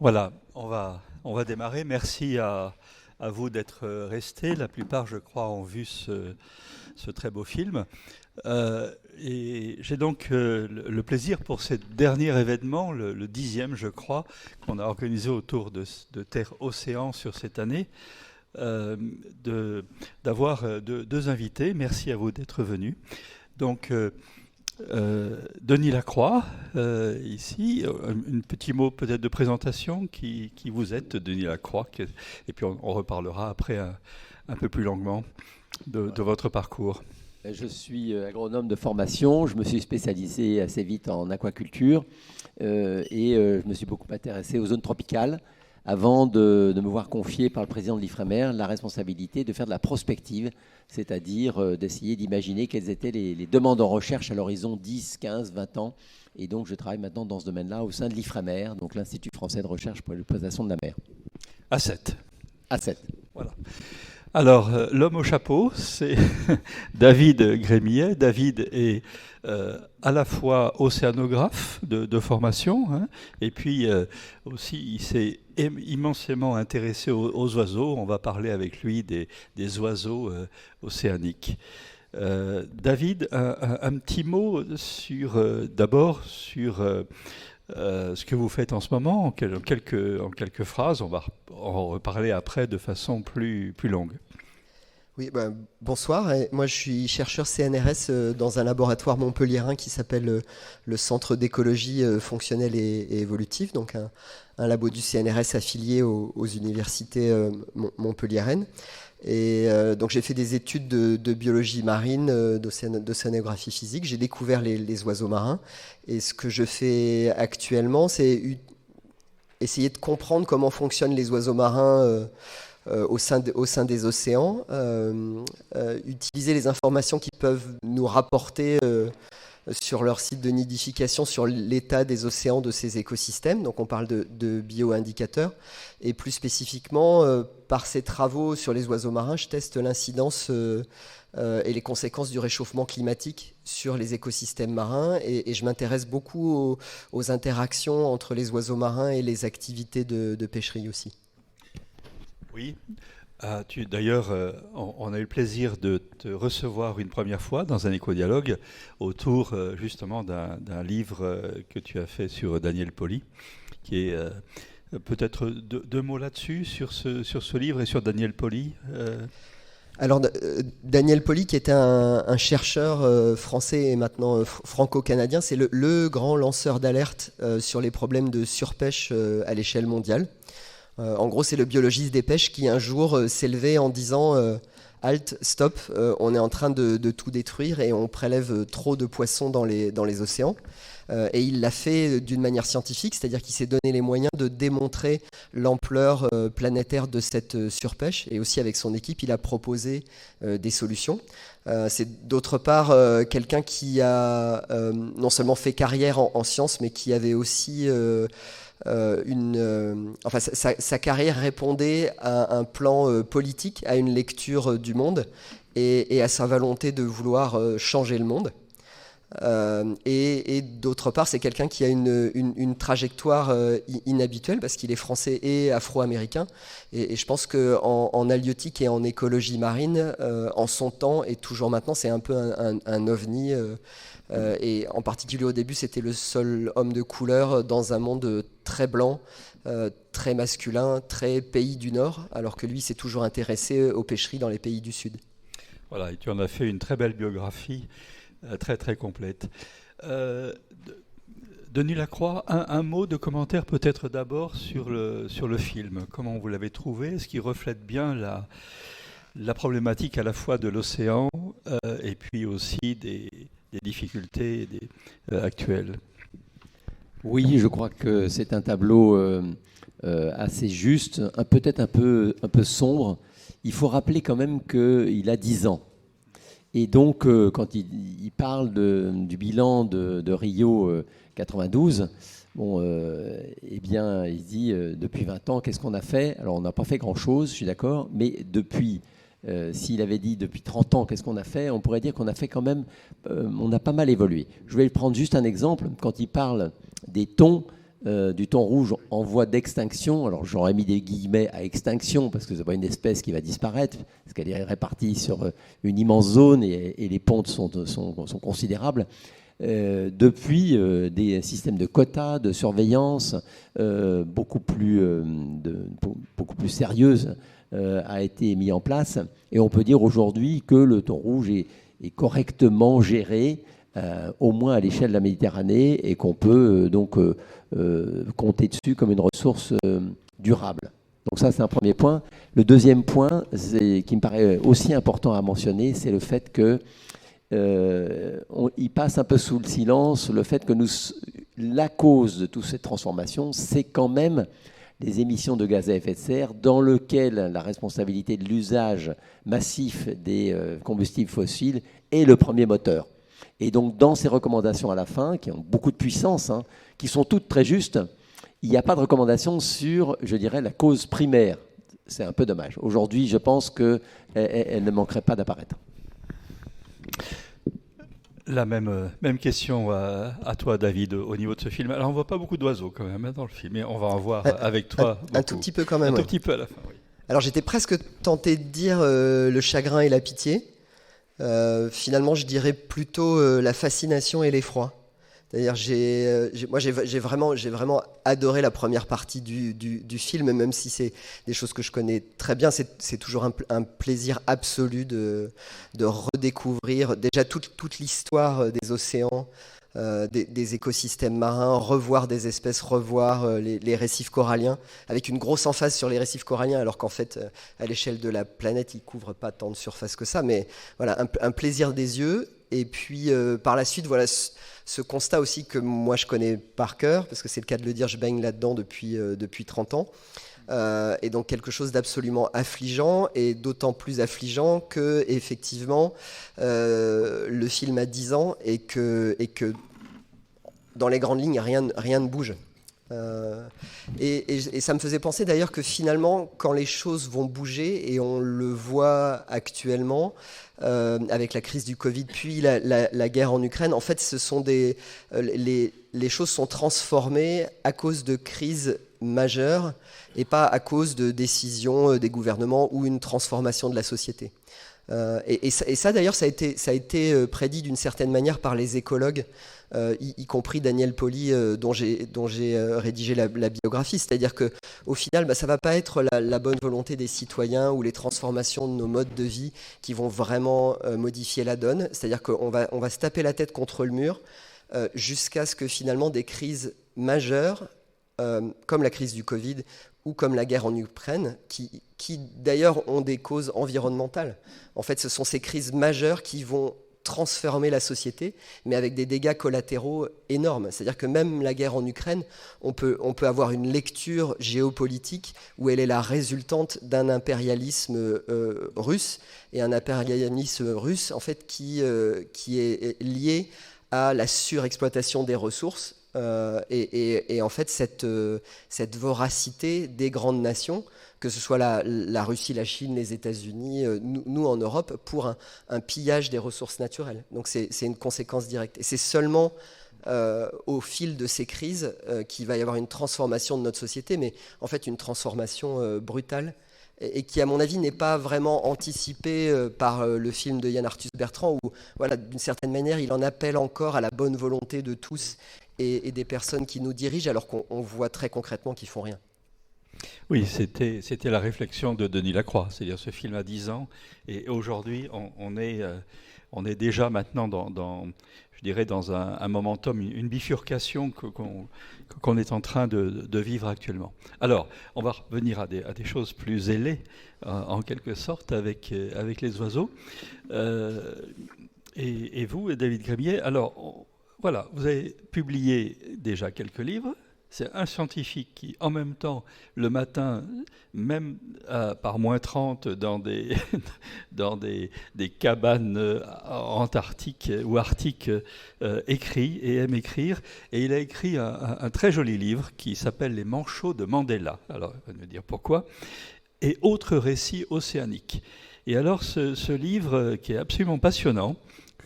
Voilà, on va démarrer. Merci à vous d'être restés. La plupart, je crois, ont vu ce très beau film. Et j'ai donc le plaisir pour ce dernier événement, le 10e, je crois, qu'on a organisé autour de Terre-Océan sur cette année, euh, de- d'avoir deux invités. Merci à vous d'être venus. Donc, Denis Lacroix, ici, un petit mot peut-être de présentation, qui vous êtes, Denis Lacroix, et puis on reparlera après un peu plus longuement de votre parcours. Je suis agronome de formation. Je me suis spécialisé assez vite en aquaculture je me suis beaucoup intéressé aux zones tropicales avant de me voir confier par le président de l'IFREMER la responsabilité de faire de la prospective, c'est-à-dire d'essayer d'imaginer quelles étaient les demandes en recherche à l'horizon 10, 15, 20 ans. Et donc, je travaille maintenant dans ce domaine-là au sein de l'IFREMER, donc l'Institut français de recherche pour l'exploitation de la mer. A7. A7. Voilà. Alors, l'homme au chapeau, c'est David Grémillet. David est à la fois océanographe de formation, hein, et puis aussi il s'est immensément intéressé aux oiseaux. On va parler avec lui des oiseaux océaniques. David, un petit mot d'abord sur ce que vous faites en ce moment, en quelques phrases. On va en reparler après de façon plus longue. Oui, bonsoir. Moi, je suis chercheur CNRS dans un laboratoire montpelliérain qui s'appelle le Centre d'écologie fonctionnelle et évolutive, donc un labo du CNRS affilié aux universités montpelliéraines. Donc j'ai fait des études de biologie marine, d'océanographie physique. J'ai découvert les oiseaux marins. Et ce que je fais actuellement, c'est essayer de comprendre comment fonctionnent les oiseaux marins au sein des océans, utiliser les informations qu'ils peuvent nous rapporter sur leur site de nidification, sur l'état des océans, de ces écosystèmes. Donc on parle de bioindicateurs. Et plus spécifiquement, par ces travaux sur les oiseaux marins, je teste l'incidence et les conséquences du réchauffement climatique sur les écosystèmes marins. Et je m'intéresse beaucoup aux interactions entre les oiseaux marins et les activités de pêcherie aussi. Oui. D'ailleurs, on a eu le plaisir de te recevoir une première fois dans un écodialogue autour justement d'un livre que tu as fait sur Daniel Pauly, qui est peut-être deux mots là-dessus, sur ce livre et sur Daniel Pauly. Alors, Daniel Pauly, qui était un chercheur français et maintenant franco-canadien, c'est le grand lanceur d'alerte sur les problèmes de surpêche à l'échelle mondiale. En gros, c'est le biologiste des pêches qui un jour s'est levé en disant halt, stop, on est en train de tout détruire et on prélève trop de poissons dans les océans. Et il l'a fait d'une manière scientifique, c'est-à-dire qu'il s'est donné les moyens de démontrer l'ampleur planétaire de cette surpêche. Et aussi avec son équipe, il a proposé des solutions. C'est d'autre part quelqu'un qui a non seulement fait carrière en sciences, mais qui avait aussi... sa carrière répondait à un plan politique, à une lecture du monde et à sa volonté de vouloir changer le monde. Et d'autre part, c'est quelqu'un qui a une trajectoire inhabituelle parce qu'il est français et afro-américain. Et je pense qu'en halieutique et en écologie marine, en son temps et toujours maintenant, c'est un peu un ovni. Et en particulier au début, c'était le seul homme de couleur dans un monde très blanc, très masculin, très pays du Nord, alors que lui s'est toujours intéressé aux pêcheries dans les pays du Sud. Voilà, et tu en as fait une très belle biographie, très très complète. Euh, Denis Lacroix, un mot de commentaire peut-être d'abord sur le film. Comment vous l'avez trouvé? Est-ce qu'il reflète bien la problématique à la fois de l'océan et puis aussi des difficultés actuelles? Oui, je crois que c'est un tableau assez juste, peut-être un peu sombre. Il faut rappeler quand même qu'il a 10 ans. Et donc, quand il parle du bilan de Rio 92, eh bien, il dit depuis 20 ans, qu'est-ce qu'on a fait? Alors, on n'a pas fait grand-chose, je suis d'accord, mais s'il avait dit depuis 30 ans, qu'est-ce qu'on a fait? On pourrait dire qu'on a fait quand même, on a pas mal évolué. Je vais prendre juste un exemple. Quand il parle des thons, du thon rouge en voie d'extinction. Alors j'aurais mis des guillemets à extinction parce que ce n'est pas une espèce qui va disparaître, parce qu'elle est répartie sur une immense zone et les pontes sont considérables. Depuis, des systèmes de quotas, de surveillance beaucoup plus sérieuses a été mis en place. Et on peut dire aujourd'hui que le thon rouge est correctement géré, au moins à l'échelle de la Méditerranée, et qu'on peut donc compter dessus comme une ressource durable. Donc ça, c'est un premier point. Le deuxième point, qui me paraît aussi important à mentionner, c'est le fait que il passe un peu sous le silence le fait que la cause de toute cette transformation, c'est quand même les émissions de gaz à effet de serre, dans lequel la responsabilité de l'usage massif des combustibles fossiles est le premier moteur. Et donc, dans ces recommandations à la fin, qui ont beaucoup de puissance, qui sont toutes très justes, il n'y a pas de recommandation sur, je dirais, la cause primaire. C'est un peu dommage. Aujourd'hui, je pense qu'elle ne manquerait pas d'apparaître. La même question à toi, David, au niveau de ce film. Alors, on ne voit pas beaucoup d'oiseaux quand même dans le film, mais on va en voir avec toi beaucoup. Un tout petit peu quand même. Un tout petit peu à la fin, oui. Alors, j'étais presque tenté de dire le chagrin et la pitié. Finalement, je dirais plutôt la fascination et l'effroi. C'est-à-dire, j'ai vraiment adoré la première partie du film, même si c'est des choses que je connais très bien. C'est toujours un plaisir absolu de redécouvrir déjà toute l'histoire des océans, des écosystèmes marins, revoir des espèces, revoir les récifs coralliens, avec une grosse emphase sur les récifs coralliens, alors qu'en fait, à l'échelle de la planète, ils ne couvrent pas tant de surface que ça. Mais voilà, un plaisir des yeux. Et puis, par la suite, voilà ce constat aussi que moi je connais par cœur, parce que c'est le cas de le dire, je baigne là-dedans depuis 30 ans. Et donc quelque chose d'absolument affligeant, et d'autant plus affligeant que effectivement le film a 10 ans et que dans les grandes lignes rien ne bouge. Et ça me faisait penser d'ailleurs que finalement, quand les choses vont bouger, et on le voit actuellement avec la crise du Covid puis la guerre en Ukraine, en fait, ce sont les choses sont transformées à cause de crises majeures et pas à cause de décisions des gouvernements ou une transformation de la société. Et ça d'ailleurs, ça a été prédit d'une certaine manière par les écologues, y compris Daniel Pauly, dont j'ai rédigé la biographie. C'est-à-dire qu'au final, ça ne va pas être la bonne volonté des citoyens ou les transformations de nos modes de vie qui vont vraiment modifier la donne. C'est-à-dire qu'on va se taper la tête contre le mur jusqu'à ce que finalement des crises majeures, comme la crise du Covid ou comme la guerre en Ukraine, qui d'ailleurs ont des causes environnementales. En fait, ce sont ces crises majeures qui vont transformer la société, mais avec des dégâts collatéraux énormes. C'est-à-dire que même la guerre en Ukraine, on peut avoir une lecture géopolitique où elle est la résultante d'un impérialisme russe, et un impérialisme russe en fait qui est lié à la surexploitation des ressources, et en fait cette voracité des grandes nations, que ce soit la Russie, la Chine, les États-Unis, nous en Europe, pour un pillage des ressources naturelles. Donc c'est une conséquence directe. Et c'est seulement au fil de ces crises qu'il va y avoir une transformation de notre société, mais en fait une transformation brutale, et qui, à mon avis, n'est pas vraiment anticipée par le film de Yann Arthus Bertrand, où, voilà, d'une certaine manière, il en appelle encore à la bonne volonté de tous et des personnes qui nous dirigent, alors qu'on voit très concrètement qu'ils font rien. Oui, c'était la réflexion de Denis Lacroix. C'est-à-dire, ce film a 10 ans, et aujourd'hui, on est déjà maintenant je dirais, dans un momentum, une bifurcation qu'on est en train de vivre actuellement. Alors, on va revenir à des choses plus ailées, en quelque sorte, avec les oiseaux. Et vous, David Grémier, alors, voilà, vous avez publié déjà quelques livres. C'est un scientifique qui, en même temps, le matin, même par moins 30, dans des cabanes antarctiques ou arctiques, écrit et aime écrire. Et il a écrit un très joli livre qui s'appelle « Les manchots de Mandela ». Alors, il va me dire pourquoi. Et autres récits océaniques. Et alors, ce livre, qui est absolument passionnant,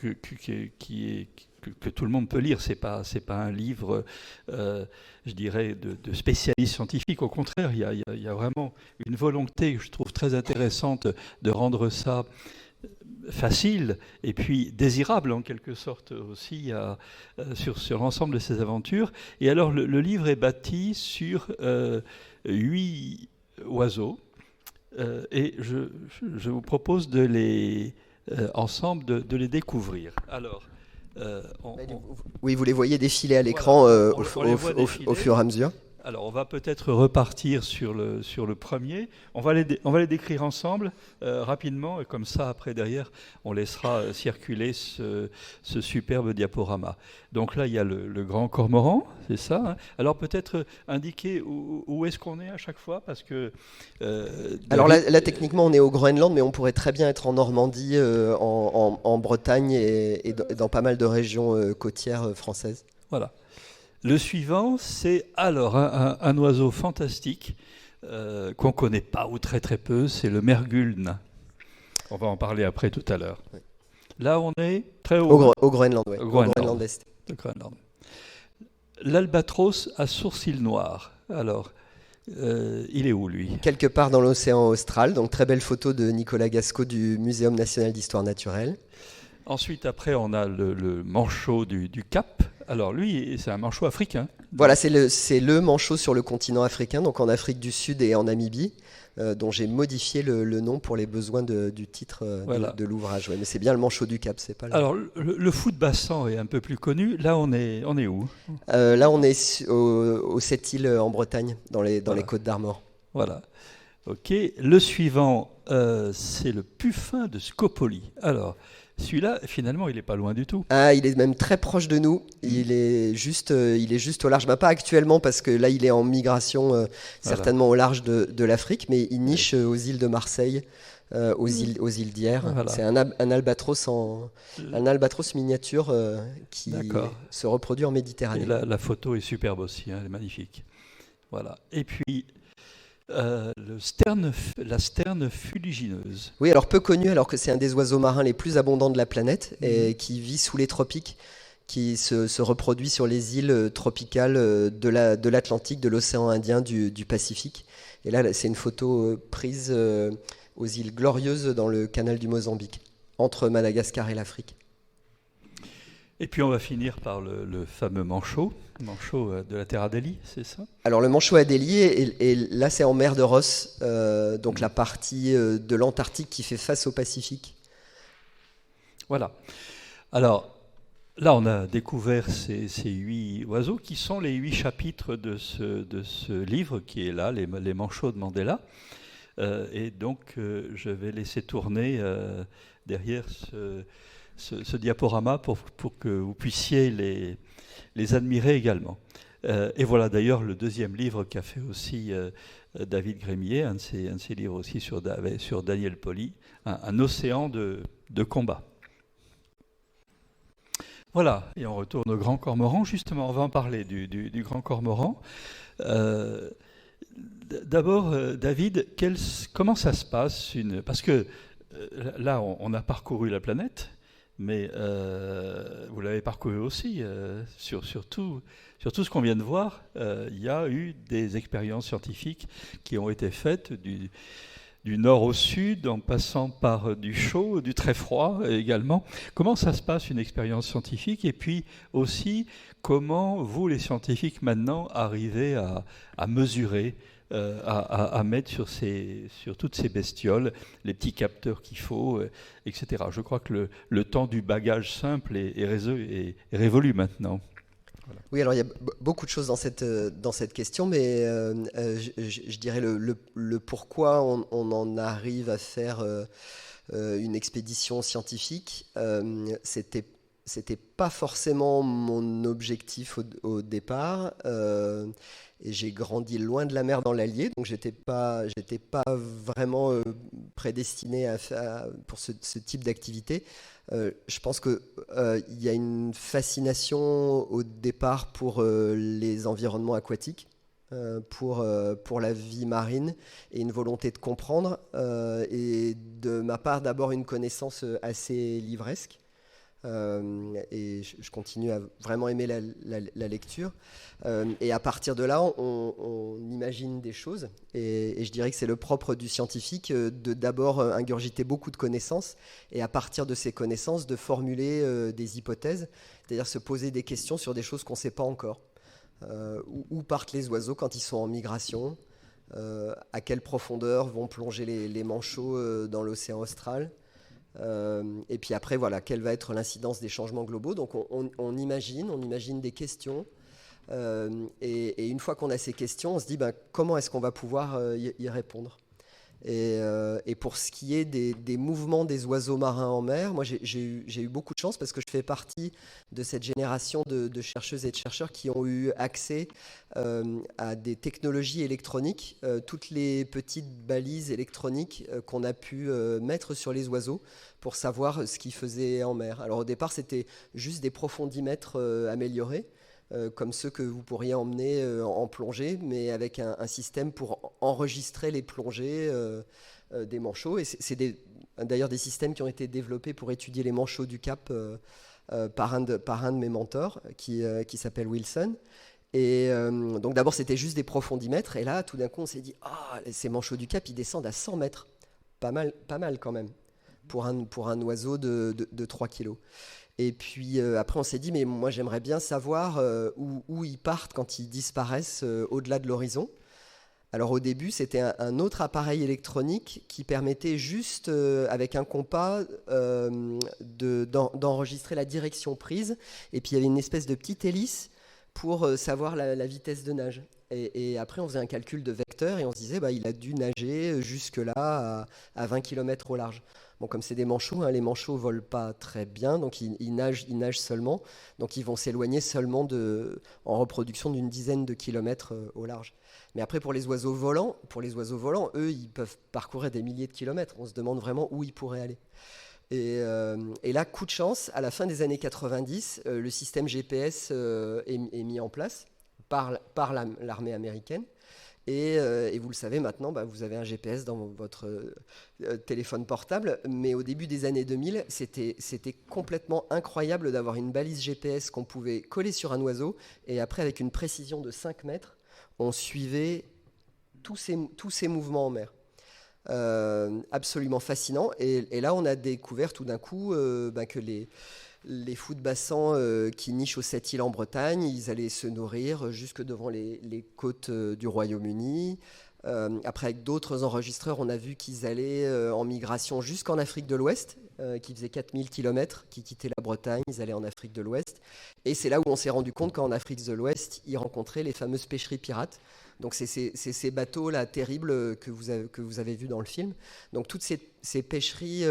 que que tout le monde peut lire. C'est pas un livre, je dirais, de spécialistes scientifiques. Au contraire, il y a vraiment une volonté que je trouve très intéressante de rendre ça facile et puis désirable en quelque sorte aussi sur l'ensemble de ces aventures. Et alors le livre est bâti sur 8 oiseaux et je vous propose de les ensemble de les découvrir. Alors, oui, vous les voyez défiler à l'écran voilà, au, on les voit défiler. au fur et à mesure. Alors, on va peut-être repartir sur le premier. On va les décrire ensemble rapidement, et comme ça, après, derrière, on laissera circuler ce superbe diaporama. Donc là, il y a le grand cormoran, c'est ça, hein. Alors, peut-être indiquer où est-ce qu'on est à chaque fois, parce que... Alors là, techniquement, on est au Groenland, mais on pourrait très bien être en Normandie, en Bretagne et dans pas mal de régions côtières françaises. Voilà. Le suivant, c'est alors un oiseau fantastique qu'on ne connaît pas ou très très peu, c'est le mergulne. On va en parler après tout à l'heure. Oui. Là, on est très haut. Au Groenland, oui. Au Groenland Est. L'albatros à sourcils noirs. Alors, il est où, lui ? Quelque part dans l'océan austral. Donc, très belle photo de Nicolas Gasco du Muséum national d'histoire naturelle. Ensuite, après, on a le manchot du Cap. Alors lui, c'est un manchot africain. Voilà, c'est le manchot sur le continent africain, donc en Afrique du Sud et en Namibie, dont j'ai modifié le nom pour les besoins du titre voilà. de l'ouvrage. Ouais, mais c'est bien le manchot du Cap, c'est pas. Alors le fou de Bassan est un peu plus connu. Là, on est où ? Là, on est aux 7 îles en Bretagne, dans les Côtes d'Armor. Voilà. Ok. Le suivant, c'est le puffin de Scopoli. Alors. Celui-là, finalement, il n'est pas loin du tout. Ah, il est même très proche de nous. Il est juste au large. Bah, pas actuellement, parce que là, il est en migration, certainement au large de l'Afrique, mais il niche aux îles de Marseille, aux îles d'Hyères. Voilà. C'est un albatros miniature qui se reproduit en Méditerranée. Et la photo est superbe aussi, hein, elle est magnifique. Voilà. Et puis... la sterne fuligineuse. Oui, alors peu connu, alors que c'est un des oiseaux marins les plus abondants de la planète et qui vit sous les tropiques, qui se reproduit sur les îles tropicales de l'Atlantique, de l'océan Indien, du Pacifique. Et là, c'est une photo prise aux îles Glorieuses dans le canal du Mozambique, entre Madagascar et l'Afrique. Et puis on va finir par le fameux manchot de la Terre Adélie, c'est ça ? Alors le manchot Adélie, et là c'est en mer de Ross, donc la partie de l'Antarctique qui fait face au Pacifique. Voilà. Alors là on a découvert ces 8 oiseaux qui sont les 8 chapitres de ce livre qui est là, les manchots de Mandela. Et donc je vais laisser tourner derrière ce diaporama pour que vous puissiez les admirer également. Et voilà d'ailleurs le deuxième livre qu'a fait aussi David Grémier, un de ses livres aussi sur Daniel Pauly, un océan de combat. Voilà, et on retourne au grand cormoran. Justement, on va en parler du grand cormoran. D'abord, David, comment ça se passe parce que là, on a parcouru la planète. Mais vous l'avez parcouru aussi, sur tout ce qu'on vient de voir, il y a eu des expériences scientifiques qui ont été faites du nord au sud, en passant par du chaud, du très froid également. Comment ça se passe une expérience scientifique ? Et puis aussi, comment vous, les scientifiques, maintenant, arrivez à mesurer à mettre sur toutes ces bestioles, les petits capteurs qu'il faut, etc. Je crois que le temps du bagage simple est révolu maintenant. Voilà. Oui, alors il y a beaucoup de choses dans cette question, mais je dirais le pourquoi on en arrive à faire une expédition scientifique. C'était pas forcément mon objectif au départ. Et j'ai grandi loin de la mer dans l'Allier, donc j'étais pas vraiment prédestiné pour ce type d'activité. Je pense que il y a une fascination au départ pour les environnements aquatiques, pour la vie marine, et une volonté de comprendre. Et de ma part, d'abord une connaissance assez livresque. Et je continue à vraiment aimer la lecture. Et à partir de là, on imagine des choses. Et je dirais que c'est le propre du scientifique de d'abord ingurgiter beaucoup de connaissances et à partir de ces connaissances de formuler des hypothèses, c'est-à-dire se poser des questions sur des choses qu'on ne sait pas encore. Où partent les oiseaux quand ils sont en migration? À quelle profondeur vont plonger les manchots dans l'océan austral? Et puis après, voilà, quelle va être l'incidence des changements globaux? Donc on imagine des questions. Et une fois qu'on a ces questions, on se dit comment est-ce qu'on va pouvoir y répondre? Et pour ce qui est des mouvements des oiseaux marins en mer, moi j'ai eu beaucoup de chance parce que je fais partie de cette génération de chercheuses et de chercheurs qui ont eu accès à des technologies électroniques, toutes les petites balises électroniques qu'on a pu mettre sur les oiseaux pour savoir ce qu'ils faisaient en mer. Alors au départ, c'était juste des profondimètres améliorés, comme ceux que vous pourriez emmener en plongée, mais avec un système pour enregistrer les plongées des manchots. Et c'est d'ailleurs des systèmes qui ont été développés pour étudier les manchots du Cap par un de mes mentors, qui s'appelle Wilson. Et donc d'abord, c'était juste des profondimètres. Et là, tout d'un coup, on s'est dit, ces manchots du Cap, ils descendent à 100 mètres. Pas mal quand même, pour un oiseau de 3 kilos. Et puis après, on s'est dit, mais moi, j'aimerais bien savoir où ils partent quand ils disparaissent au-delà de l'horizon. Alors au début, c'était un autre appareil électronique qui permettait juste, avec un compas, d'enregistrer la direction prise. Et puis il y avait une espèce de petite hélice pour savoir la vitesse de nage. Et après, on faisait un calcul de vecteur et on se disait, il a dû nager jusque-là à 20 km au large. Bon, comme c'est des manchots, les manchots volent pas très bien, donc ils nagent seulement. Donc ils vont s'éloigner seulement en reproduction d'une dizaine de kilomètres au large. Mais après, pour les oiseaux volants, eux, ils peuvent parcourir des milliers de kilomètres. On se demande vraiment où ils pourraient aller. Et là, coup de chance, à la fin des années 90, le système GPS est mis en place par l'armée américaine. Et vous le savez maintenant, vous avez un GPS dans votre téléphone portable. Mais au début des années 2000, c'était complètement incroyable d'avoir une balise GPS qu'on pouvait coller sur un oiseau. Et après, avec une précision de 5 mètres, on suivait tous ces mouvements en mer. Absolument fascinant. Et là, on a découvert tout d'un coup que les fous de bassin qui nichent aux 7 îles en Bretagne, ils allaient se nourrir jusque devant les côtes du Royaume-Uni. Après, avec d'autres enregistreurs, on a vu qu'ils allaient en migration jusqu'en Afrique de l'Ouest, qui faisait 4000 km, qui quittaient la Bretagne, ils allaient en Afrique de l'Ouest. Et c'est là où on s'est rendu compte qu'en Afrique de l'Ouest, ils rencontraient les fameuses pêcheries pirates. Donc c'est ces bateaux-là terribles que vous avez vus dans le film. Donc toutes ces pêcheries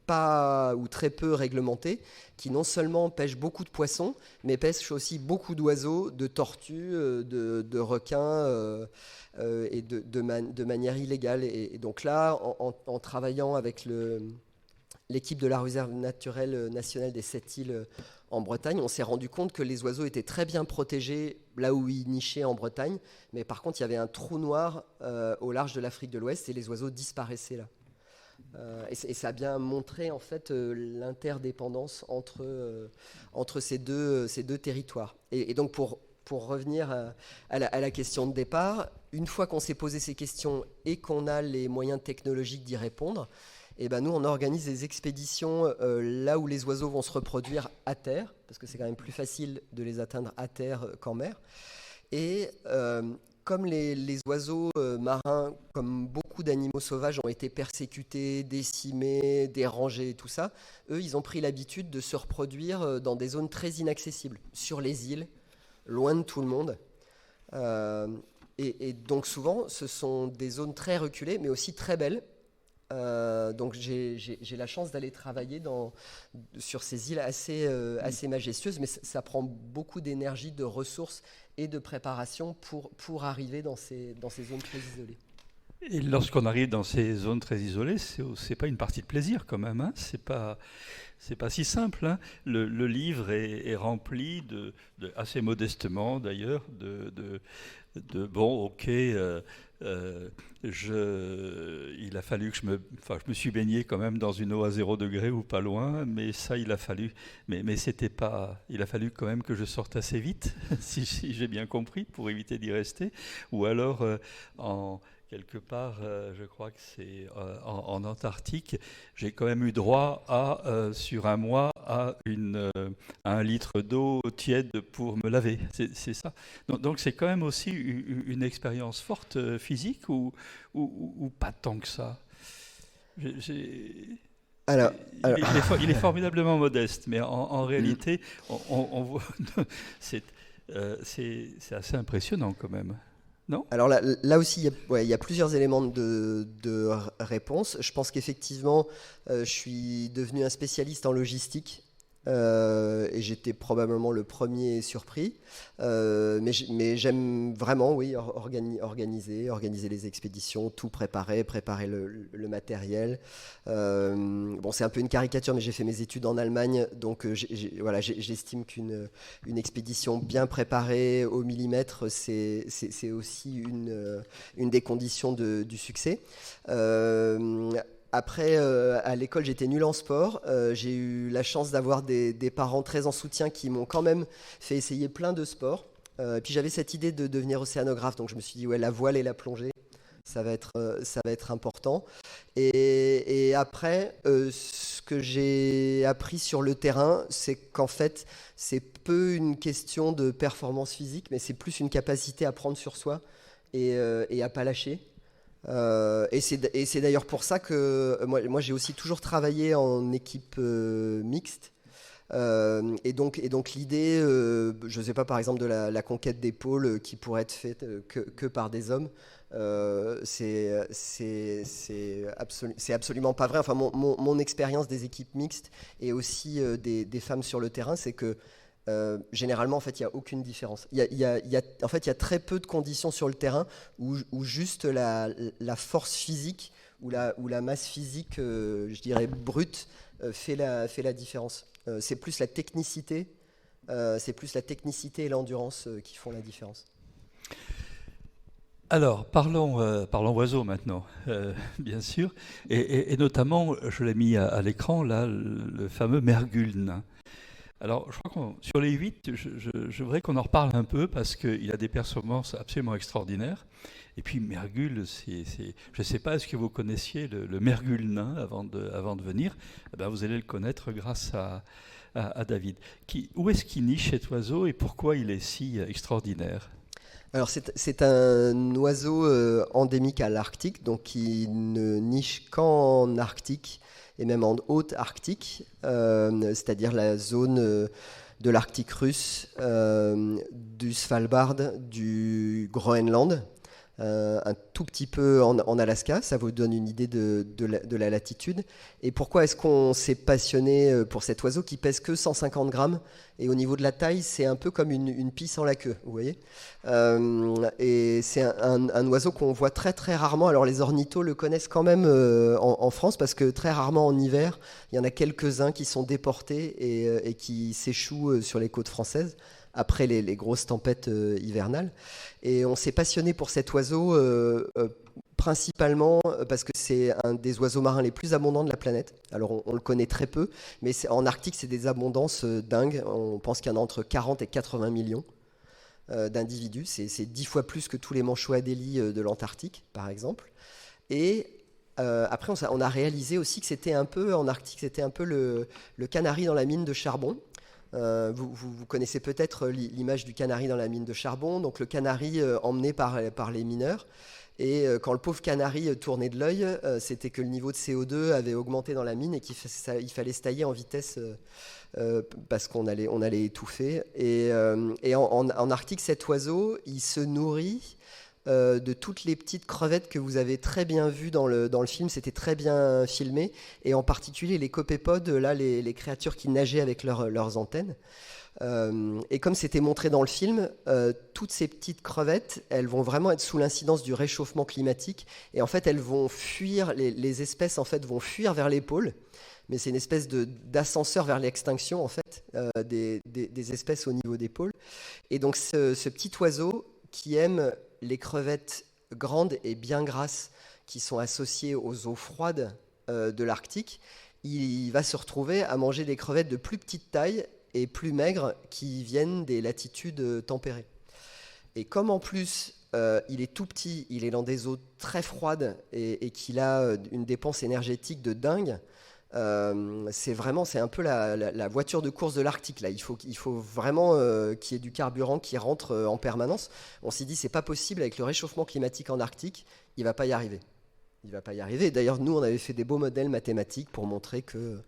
pas ou très peu réglementées, qui non seulement pêchent beaucoup de poissons, mais pêchent aussi beaucoup d'oiseaux, de tortues, de requins, et de manière illégale. Et donc là, en travaillant avec l'équipe de la réserve naturelle nationale des 7 îles en Bretagne, on s'est rendu compte que les oiseaux étaient très bien protégés là où ils nichaient en Bretagne, mais par contre, il y avait un trou noir au large de l'Afrique de l'Ouest et les oiseaux disparaissaient là. Et ça a bien montré en fait l'interdépendance entre ces deux territoires. Et donc pour revenir à la question de départ, une fois qu'on s'est posé ces questions et qu'on a les moyens technologiques d'y répondre, nous on organise des expéditions là où les oiseaux vont se reproduire à terre, parce que c'est quand même plus facile de les atteindre à terre qu'en mer. Et comme les oiseaux marins, comme beaucoup d'animaux sauvages, ont été persécutés, décimés, dérangés et tout ça, eux, ils ont pris l'habitude de se reproduire dans des zones très inaccessibles, sur les îles, loin de tout le monde. Et donc souvent, ce sont des zones très reculées, mais aussi très belles. Donc j'ai la chance d'aller travailler sur ces îles assez majestueuses, mais ça prend beaucoup d'énergie, de ressources et de préparation pour arriver dans ces zones très isolées. Et lorsqu'on arrive dans ces zones très isolées, c'est pas une partie de plaisir quand même, hein. C'est pas si simple, hein. Le livre est rempli assez modestement d'ailleurs, bon, ok, il a fallu que je me suis baigné quand même dans une eau à 0 degré ou pas loin, mais ça, il a fallu, mais c'était pas, il a fallu quand même que je sorte assez vite, si j'ai bien compris, pour éviter d'y rester, ou alors quelque part, je crois que c'est en Antarctique, j'ai quand même eu droit sur un mois, à 1 litre d'eau tiède pour me laver. C'est ça. Donc c'est quand même aussi une expérience forte physique ou pas tant que ça. Alors, alors, Il est formidablement modeste, mais en réalité, on voit, c'est c'est assez impressionnant quand même. Non? alors là aussi, il y a plusieurs éléments de réponse. Je pense qu'effectivement, je suis devenu un spécialiste en logistique. Et j'étais probablement le premier surpris. Mais j'aime vraiment, oui, organiser les expéditions, tout préparer le matériel. Bon, c'est un peu une caricature, mais j'ai fait mes études en Allemagne, donc voilà, j'estime qu'une expédition bien préparée au millimètre, c'est aussi une des conditions du succès. Après, à l'école, j'étais nul en sport. J'ai eu la chance d'avoir des parents très en soutien qui m'ont quand même fait essayer plein de sports. Puis j'avais cette idée de devenir océanographe, donc je me suis dit, ouais, la voile et la plongée, ça va être important. Et après, ce que j'ai appris sur le terrain, c'est qu'en fait, c'est peu une question de performance physique, mais c'est plus une capacité à prendre sur soi et à pas lâcher. Et c'est d'ailleurs pour ça que moi j'ai aussi toujours travaillé en équipe mixte. Et donc l'idée, je ne sais pas, par exemple, de la conquête des pôles qui pourrait être faite que par des hommes, c'est absolument pas vrai. Enfin, mon expérience des équipes mixtes et aussi des femmes sur le terrain, c'est que généralement, en fait, il n'y a aucune différence. En fait, il y a très peu de conditions sur le terrain où juste la force physique ou la masse physique, je dirais brute, fait la différence. C'est plus la technicité, et l'endurance qui font la différence. Alors, parlons oiseaux maintenant, bien sûr, et notamment, je l'ai mis à l'écran, là, le fameux mergule nain. Alors, je crois que sur les 8, je voudrais qu'on en reparle un peu parce qu'il a des performances absolument extraordinaires. Et puis, mergule, je ne sais pas, est-ce que vous connaissiez le mergule nain avant de venir? Eh ben, vous allez le connaître grâce à David. Où est-ce qu'il niche cet oiseau et pourquoi il est si extraordinaire? Alors c'est un oiseau endémique à l'Arctique, donc qui ne niche qu'en Arctique et même en haute Arctique, c'est-à-dire la zone de l'Arctique russe, du Svalbard, du Groenland, un tout petit peu en Alaska. Ça vous donne une idée de la latitude. Et pourquoi est-ce qu'on s'est passionné pour cet oiseau qui pèse que 150 grammes? Et au niveau de la taille, c'est un peu comme une pie sans la queue, vous voyez. Et c'est un oiseau qu'on voit très très rarement. Alors les ornithos le connaissent quand même en France, parce que très rarement en hiver, il y en a quelques-uns qui sont déportés et qui s'échouent sur les côtes françaises après les grosses tempêtes hivernales. Et on s'est passionné pour cet oiseau principalement parce que c'est un des oiseaux marins les plus abondants de la planète. Alors on le connaît très peu, mais en Arctique, c'est des abondances dingues. On pense qu'il y en a entre 40 et 80 millions d'individus. C'est 10 fois plus que tous les manchots adélie de l'Antarctique, par exemple. Et après, on a réalisé aussi que c'était un peu, en Arctique, c'était un peu le canari dans la mine de charbon. Vous connaissez peut-être l'image du canari dans la mine de charbon, donc le canari emmené par les mineurs. Et quand le pauvre canari tournait de l'œil, c'était que le niveau de CO2 avait augmenté dans la mine et qu'il fallait se tailler en vitesse parce qu'on allait étouffer. Et en Arctique, cet oiseau, il se nourrit de toutes les petites crevettes que vous avez très bien vues dans le film. C'était très bien filmé. Et en particulier les copépodes, là, les créatures qui nageaient avec leurs antennes. Et comme c'était montré dans le film, toutes ces petites crevettes, elles vont vraiment être sous l'incidence du réchauffement climatique. Et en fait, elles vont fuir, les espèces en fait, vont fuir vers les pôles. Mais c'est une espèce d'ascenseur vers l'extinction en fait, des espèces au niveau des pôles. Et donc ce petit oiseau qui aime les crevettes grandes et bien grasses qui sont associées aux eaux froides de l'Arctique, il va se retrouver à manger des crevettes de plus petite taille et plus maigres qui viennent des latitudes tempérées. Et comme en plus il est tout petit, il est dans des eaux très froides et qu'il a une dépense énergétique de dingue, c'est un peu la voiture de course de l'Arctique. Là. Il faut vraiment qu'il y ait du carburant qui rentre en permanence. On s'est dit c'est pas possible avec le réchauffement climatique en Arctique, il va pas y arriver. Il va pas y arriver. D'ailleurs, nous, on avait fait des beaux modèles mathématiques pour montrer que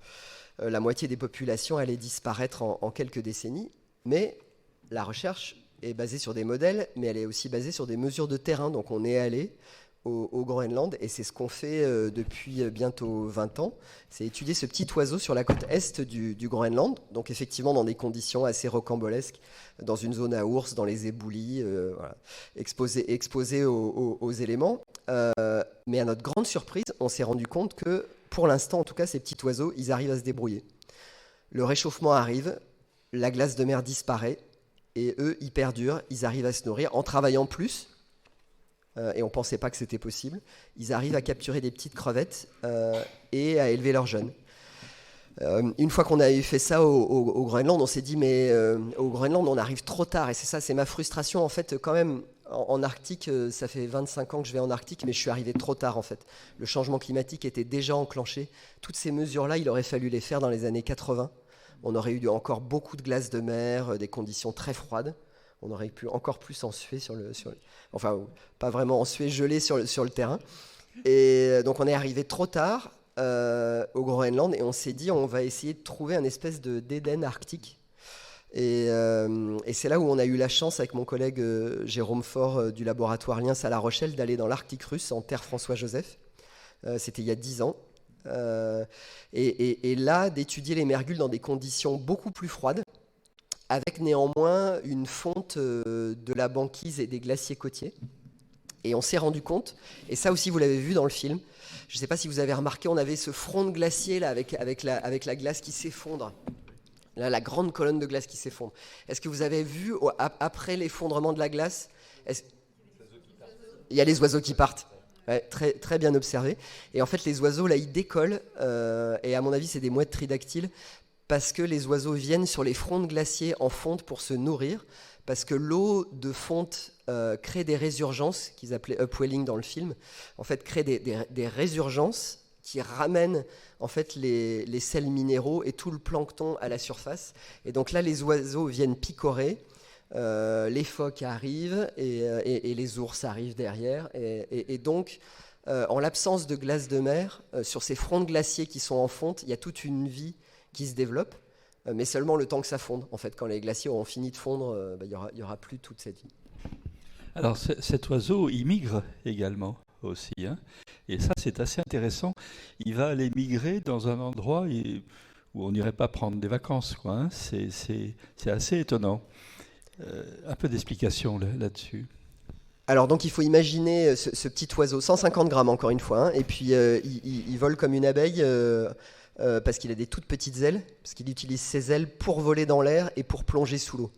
la moitié des populations allait disparaître en quelques décennies. Mais la recherche est basée sur des modèles, mais elle est aussi basée sur des mesures de terrain. Donc on est allé au Groenland, et c'est ce qu'on fait depuis bientôt 20 ans, c'est étudier ce petit oiseau sur la côte est du Groenland, donc effectivement dans des conditions assez rocambolesques, dans une zone à ours, dans les éboulis, voilà, exposé aux éléments. Mais à notre grande surprise, on s'est rendu compte que, pour l'instant en tout cas, ces petits oiseaux, ils arrivent à se débrouiller. Le réchauffement arrive, la glace de mer disparaît, et eux, ils perdurent, ils arrivent à se nourrir en travaillant plus, et on ne pensait pas que c'était possible. Ils arrivent à capturer des petites crevettes et à élever leurs jeunes. Une fois qu'on avait fait ça au Groenland, on s'est dit mais au Groenland on arrive trop tard, et c'est ma frustration en fait quand même. En Arctique, ça fait 25 ans que je vais en Arctique, mais je suis arrivé trop tard en fait. Le changement climatique était déjà enclenché. Toutes ces mesures-là, il aurait fallu les faire dans les années 80. On aurait eu encore beaucoup de glace de mer, des conditions très froides. On aurait pu encore plus en suer enfin, pas vraiment en suer, gelé sur le terrain. Et donc on est arrivé trop tard au Groenland, et on s'est dit on va essayer de trouver un espèce d'Éden arctique. Et c'est là où on a eu la chance avec mon collègue Jérôme Faure du laboratoire Liens à La Rochelle d'aller dans l'Arctique russe en terre François-Joseph. C'était il y a 10 ans. Et là, d'étudier les mergules dans des conditions beaucoup plus froides, avec néanmoins une fonte de la banquise et des glaciers côtiers. Et on s'est rendu compte, et ça aussi vous l'avez vu dans le film, je ne sais pas si vous avez remarqué, on avait ce front de glacier là, avec la glace qui s'effondre. Là, la grande colonne de glace qui s'effondre. Est-ce que vous avez vu, après l'effondrement de la glace, il y a les oiseaux qui partent. Ouais, très, très bien observé. Et en fait, les oiseaux, là, ils décollent. Et à mon avis, c'est des mouettes tridactyles. Parce que les oiseaux viennent sur les fronts de glaciers en fonte pour se nourrir. Parce que l'eau de fonte crée des résurgences, qu'ils appelaient upwelling dans le film. En fait, crée des résurgences qui ramènent en fait les sels minéraux et tout le plancton à la surface. Et donc là, les oiseaux viennent picorer. Les phoques arrivent et les ours arrivent derrière. Et donc, en l'absence de glace de mer, sur ces fronts de glaciers qui sont en fonte, il y a toute une vie qui se développe, mais seulement le temps que ça fonde. En fait, quand les glaciers auront fini de fondre, il y aura plus toute cette vie. Alors cet oiseau, il migre également aussi, hein, et ça c'est assez intéressant. Il va aller migrer dans un endroit où on n'irait pas prendre des vacances, quoi, hein. C'est assez étonnant. Un peu d'explication là-dessus. Alors donc il faut imaginer ce petit oiseau, 150 grammes encore une fois, hein, et puis il vole comme une abeille parce qu'il a des toutes petites ailes, parce qu'il utilise ses ailes pour voler dans l'air et pour plonger sous l'eau.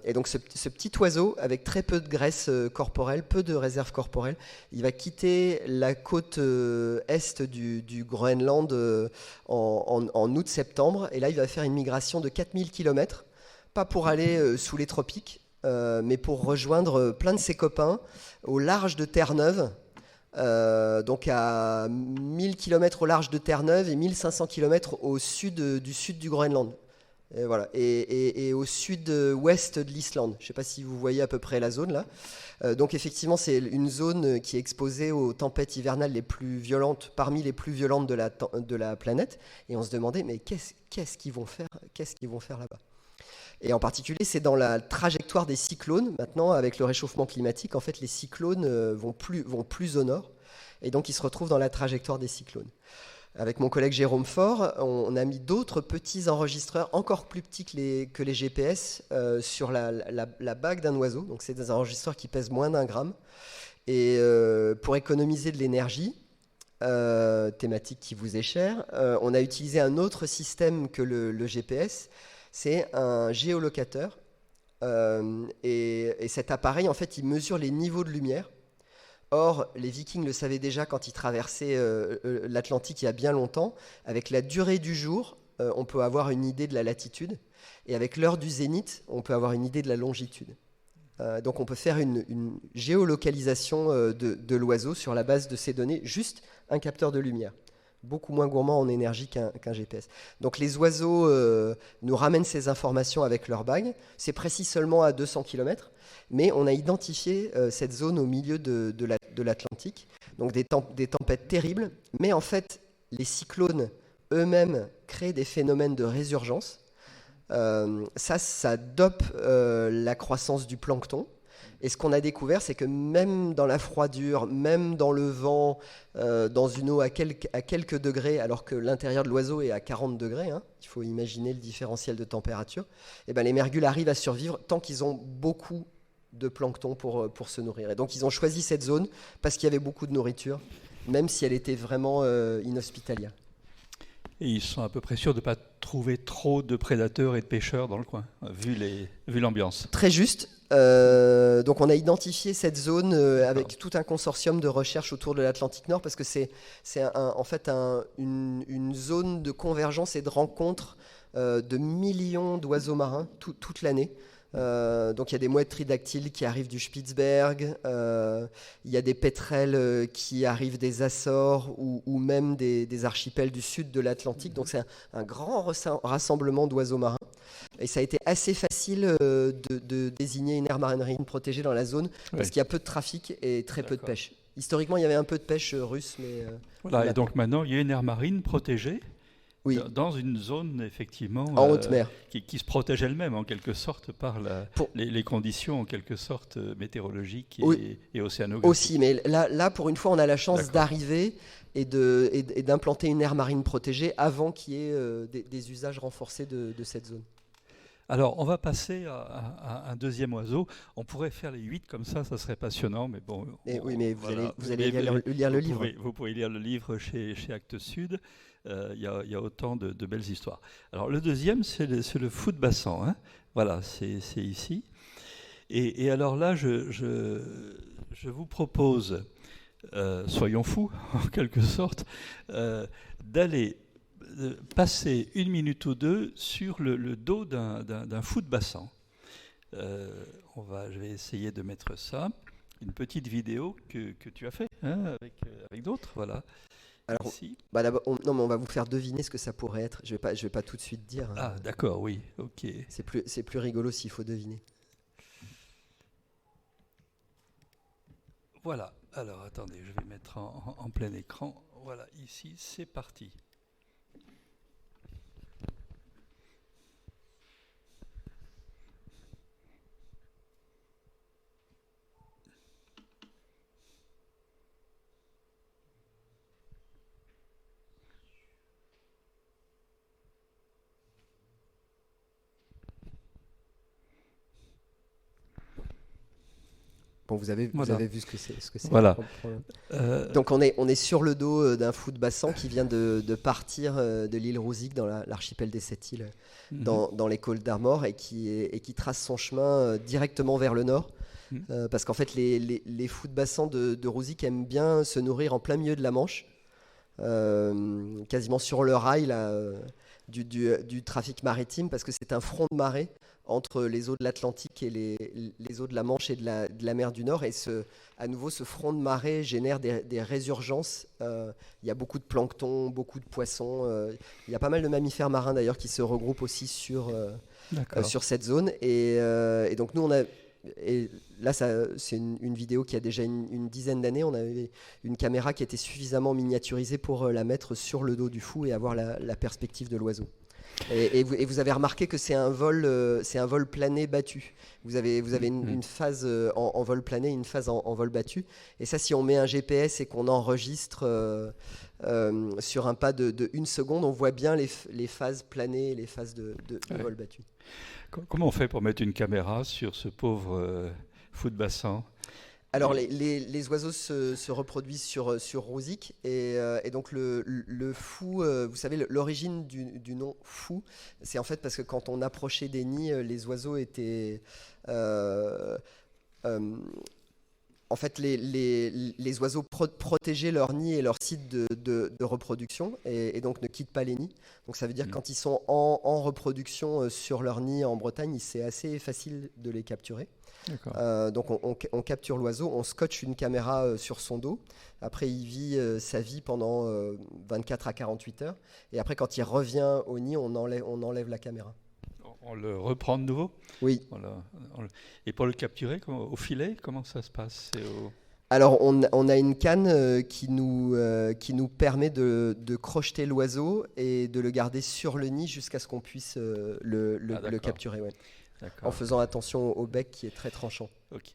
Et donc ce petit oiseau, avec très peu de graisse corporelle, peu de réserve corporelle, il va quitter la côte est du Groenland en août-septembre, et là il va faire une migration de 4000 km, pas pour aller sous les tropiques, mais pour rejoindre plein de ses copains au large de Terre-Neuve, donc à 1000 km au large de Terre-Neuve et 1500 km au sud du Groenland. Et voilà, et au sud-ouest de l'Islande. Je ne sais pas si vous voyez à peu près la zone là. Donc effectivement, c'est une zone qui est exposée aux tempêtes hivernales les plus violentes, parmi les plus violentes de la planète. Et on se demandait, mais qu'est-ce qu'ils vont faire là-bas? Et en particulier, c'est dans la trajectoire des cyclones. Maintenant, avec le réchauffement climatique, en fait, les cyclones vont plus au nord. Et donc, ils se retrouvent dans la trajectoire des cyclones. Avec mon collègue Jérôme Faure, on a mis d'autres petits enregistreurs encore plus petits que les GPS sur la bague d'un oiseau. Donc, c'est des enregistreurs qui pèsent moins d'1 gramme. Et pour économiser de l'énergie, thématique qui vous est chère, on a utilisé un autre système que le GPS. C'est un géolocateur Et cet appareil, en fait, il mesure les niveaux de lumière. Or, les Vikings le savaient déjà quand ils traversaient l'Atlantique il y a bien longtemps. Avec la durée du jour, on peut avoir une idée de la latitude. Et avec l'heure du zénith, on peut avoir une idée de la longitude. Donc on peut faire une géolocalisation de l'oiseau sur la base de ces données, juste un capteur de lumière. Beaucoup moins gourmand en énergie qu'un GPS. Donc les oiseaux nous ramènent ces informations avec leur bague. C'est précis seulement à 200 km, mais on a identifié cette zone au milieu de l'Atlantique. Donc des tempêtes terribles, mais en fait les cyclones eux-mêmes créent des phénomènes de résurgence. Ça dope la croissance du plancton. Et ce qu'on a découvert, c'est que même dans la froidure, même dans le vent, dans une eau à quelques degrés, alors que l'intérieur de l'oiseau est à 40 degrés, hein, il faut imaginer le différentiel de température, et ben les mergules arrivent à survivre tant qu'ils ont beaucoup de plancton pour se nourrir. Et donc ils ont choisi cette zone parce qu'il y avait beaucoup de nourriture, même si elle était vraiment inhospitalière. Et ils sont à peu près sûrs de ne pas trouver trop de prédateurs et de pêcheurs dans le coin, vu l'ambiance. Très juste. Donc on a identifié cette zone avec tout un consortium de recherche autour de l'Atlantique Nord parce que c'est en fait une zone de convergence et de rencontre de millions d'oiseaux marins toute l'année. Donc il y a des mouettes tridactyles qui arrivent du Spitzberg, il y a des pétrels qui arrivent des Açores ou même des archipels du sud de l'Atlantique. Donc c'est un grand rassemblement d'oiseaux marins. Et ça a été assez facile de désigner une aire marine protégée dans la zone parce qu'il y a peu de trafic et très peu de pêche. Historiquement, il y avait un peu de pêche russe, mais... Voilà, et donc maintenant, il y a une aire marine protégée. Oui. Dans une zone, effectivement, en haute mer. Qui se protège elle-même, en quelque sorte, par les conditions, en quelque sorte, météorologiques et océanographiques. Aussi, mais là, pour une fois, on a la chance d'arriver et d'implanter une aire marine protégée avant qu'il y ait des usages renforcés de cette zone. Alors, on va passer à un deuxième oiseau. On pourrait faire les 8 comme ça serait passionnant, mais bon... Oui, mais vous allez lire le livre. Vous pouvez lire le livre chez Actes Sud. Il y a autant de belles histoires. Alors, le deuxième, c'est le fou de bassan. Hein. Voilà, c'est ici. Et alors là, je vous propose, soyons fous, en quelque sorte, d'aller passer 1 minute ou 2 sur le dos d'un fou de bassan. Je vais essayer de mettre ça, une petite vidéo que tu as fait hein, avec d'autres, voilà. Alors, non, mais on va vous faire deviner ce que ça pourrait être. Je vais pas tout de suite dire. Ah, d'accord, oui, ok. C'est plus rigolo s'il faut deviner. Voilà. Alors, attendez, je vais mettre en plein écran. Voilà, ici, c'est parti. Bon, vous avez vu ce que c'est. Voilà. Donc on est sur le dos d'un fou de bassan qui vient de partir de l'île Rouzic dans l'archipel des 7 îles, dans les Côtes d'Armor et qui trace son chemin directement vers le nord. Parce qu'en fait, les fous de bassan de Rouzic aiment bien se nourrir en plein milieu de la Manche, quasiment sur le rail là, du trafic maritime, parce que c'est un front de marée entre les eaux de l'Atlantique et les eaux de la Manche et de la mer du Nord. Et à nouveau, ce front de marée génère des résurgences. Il y a beaucoup de plancton, beaucoup de poissons. Il y a pas mal de mammifères marins d'ailleurs qui se regroupent aussi sur cette zone. Et donc nous, là, c'est une vidéo qui a déjà une dizaine d'années. On avait une caméra qui était suffisamment miniaturisée pour la mettre sur le dos du fou et avoir la perspective de l'oiseau. Et vous avez remarqué que c'est un vol plané battu. Vous avez une phase en vol plané, une phase en vol battu. Et ça, si on met un GPS et qu'on enregistre sur un pas de 1 seconde, on voit bien les phases planées et les phases de vol battu. Comment on fait pour mettre une caméra sur ce pauvre fou de bassan ? Alors, les oiseaux se reproduisent sur Rouzic, et donc le fou, vous savez, l'origine du nom fou, c'est en fait parce que quand on approchait des nids, les oiseaux étaient... euh, euh, en fait, les oiseaux protégeaient leur nid et leur site de reproduction, et donc ne quittent pas les nids. Donc ça veut dire que quand ils sont en reproduction sur leur nid en Bretagne, c'est assez facile de les capturer. Donc on capture l'oiseau, on scotche une caméra sur son dos. Après, il vit sa vie pendant 24 à 48 heures. Et après, quand il revient au nid, on enlève la caméra. On le reprend de nouveau? Oui. Et pour le capturer, au filet, comment ça se passe? Alors, on a une canne qui nous permet de crocheter l'oiseau et de le garder sur le nid jusqu'à ce qu'on puisse le capturer. Ouais. En faisant attention au bec qui est très tranchant. Ok.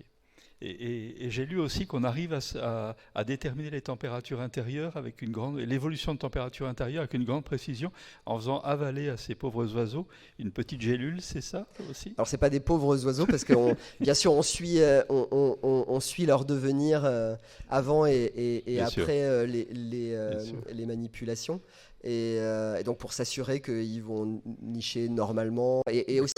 Et j'ai lu aussi qu'on arrive à déterminer les températures intérieures avec l'évolution de température intérieure avec une grande précision en faisant avaler à ces pauvres oiseaux une petite gélule, c'est ça aussi? Alors c'est pas des pauvres oiseaux parce que bien sûr on suit leur devenir avant et bien après les manipulations. Et donc pour s'assurer qu'ils vont nicher normalement. Et aussi,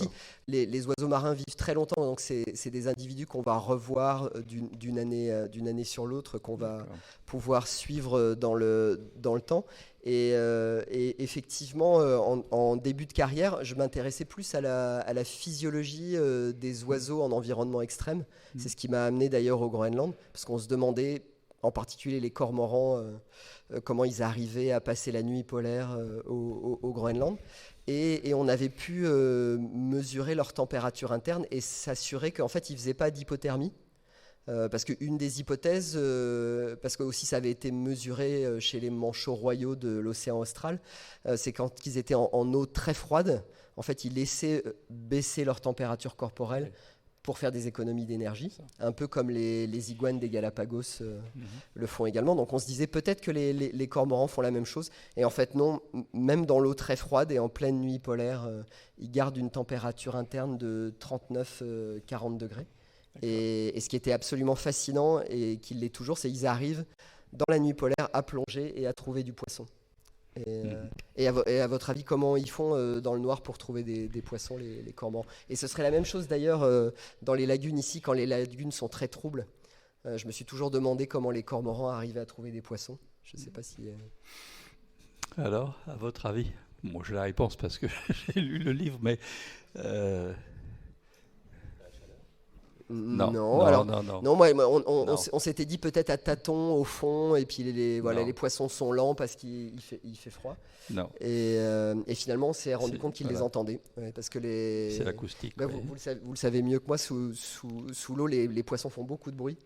les oiseaux marins vivent très longtemps, donc c'est des individus qu'on va revoir d'une année sur l'autre, qu'on va pouvoir suivre dans le temps. Et effectivement, en début de carrière, je m'intéressais plus à la physiologie des oiseaux en environnement extrême. C'est ce qui m'a amené d'ailleurs au Groenland, parce qu'on se demandait, en particulier les cormorans, comment ils arrivaient à passer la nuit polaire au Groenland. Et on avait pu mesurer leur température interne et s'assurer qu'en fait, ils ne faisaient pas d'hypothermie. Parce qu'une des hypothèses, parce que aussi ça avait été mesuré chez les manchots royaux de l'océan austral, c'est quand ils étaient en eau très froide, en fait, ils laissaient baisser leur température corporelle pour faire des économies d'énergie, un peu comme les iguanes des Galapagos le font également. Donc on se disait peut-être que les cormorans font la même chose. Et en fait non, même dans l'eau très froide et en pleine nuit polaire, ils gardent une température interne de 39-40 degrés. Et ce qui était absolument fascinant, et qui l'est toujours, c'est qu'ils arrivent dans la nuit polaire à plonger et à trouver du poisson. Et à votre avis, comment ils font dans le noir pour trouver des poissons, les cormorans? Et ce serait la même chose d'ailleurs dans les lagunes ici, quand les lagunes sont très troubles. Je me suis toujours demandé comment les cormorans arrivaient à trouver des poissons. Je ne sais pas si... Alors, à votre avis? Bon, j'ai la réponse parce que j'ai lu le livre, mais... Non, moi, on s'était dit peut-être à tâtons au fond, et puis les poissons sont lents parce qu'il fait froid. Non. Et finalement, on s'est rendu compte qu'ils les entendaient. Parce que c'est l'acoustique. Vous le savez mieux que moi, sous l'eau, les poissons font beaucoup de bruit.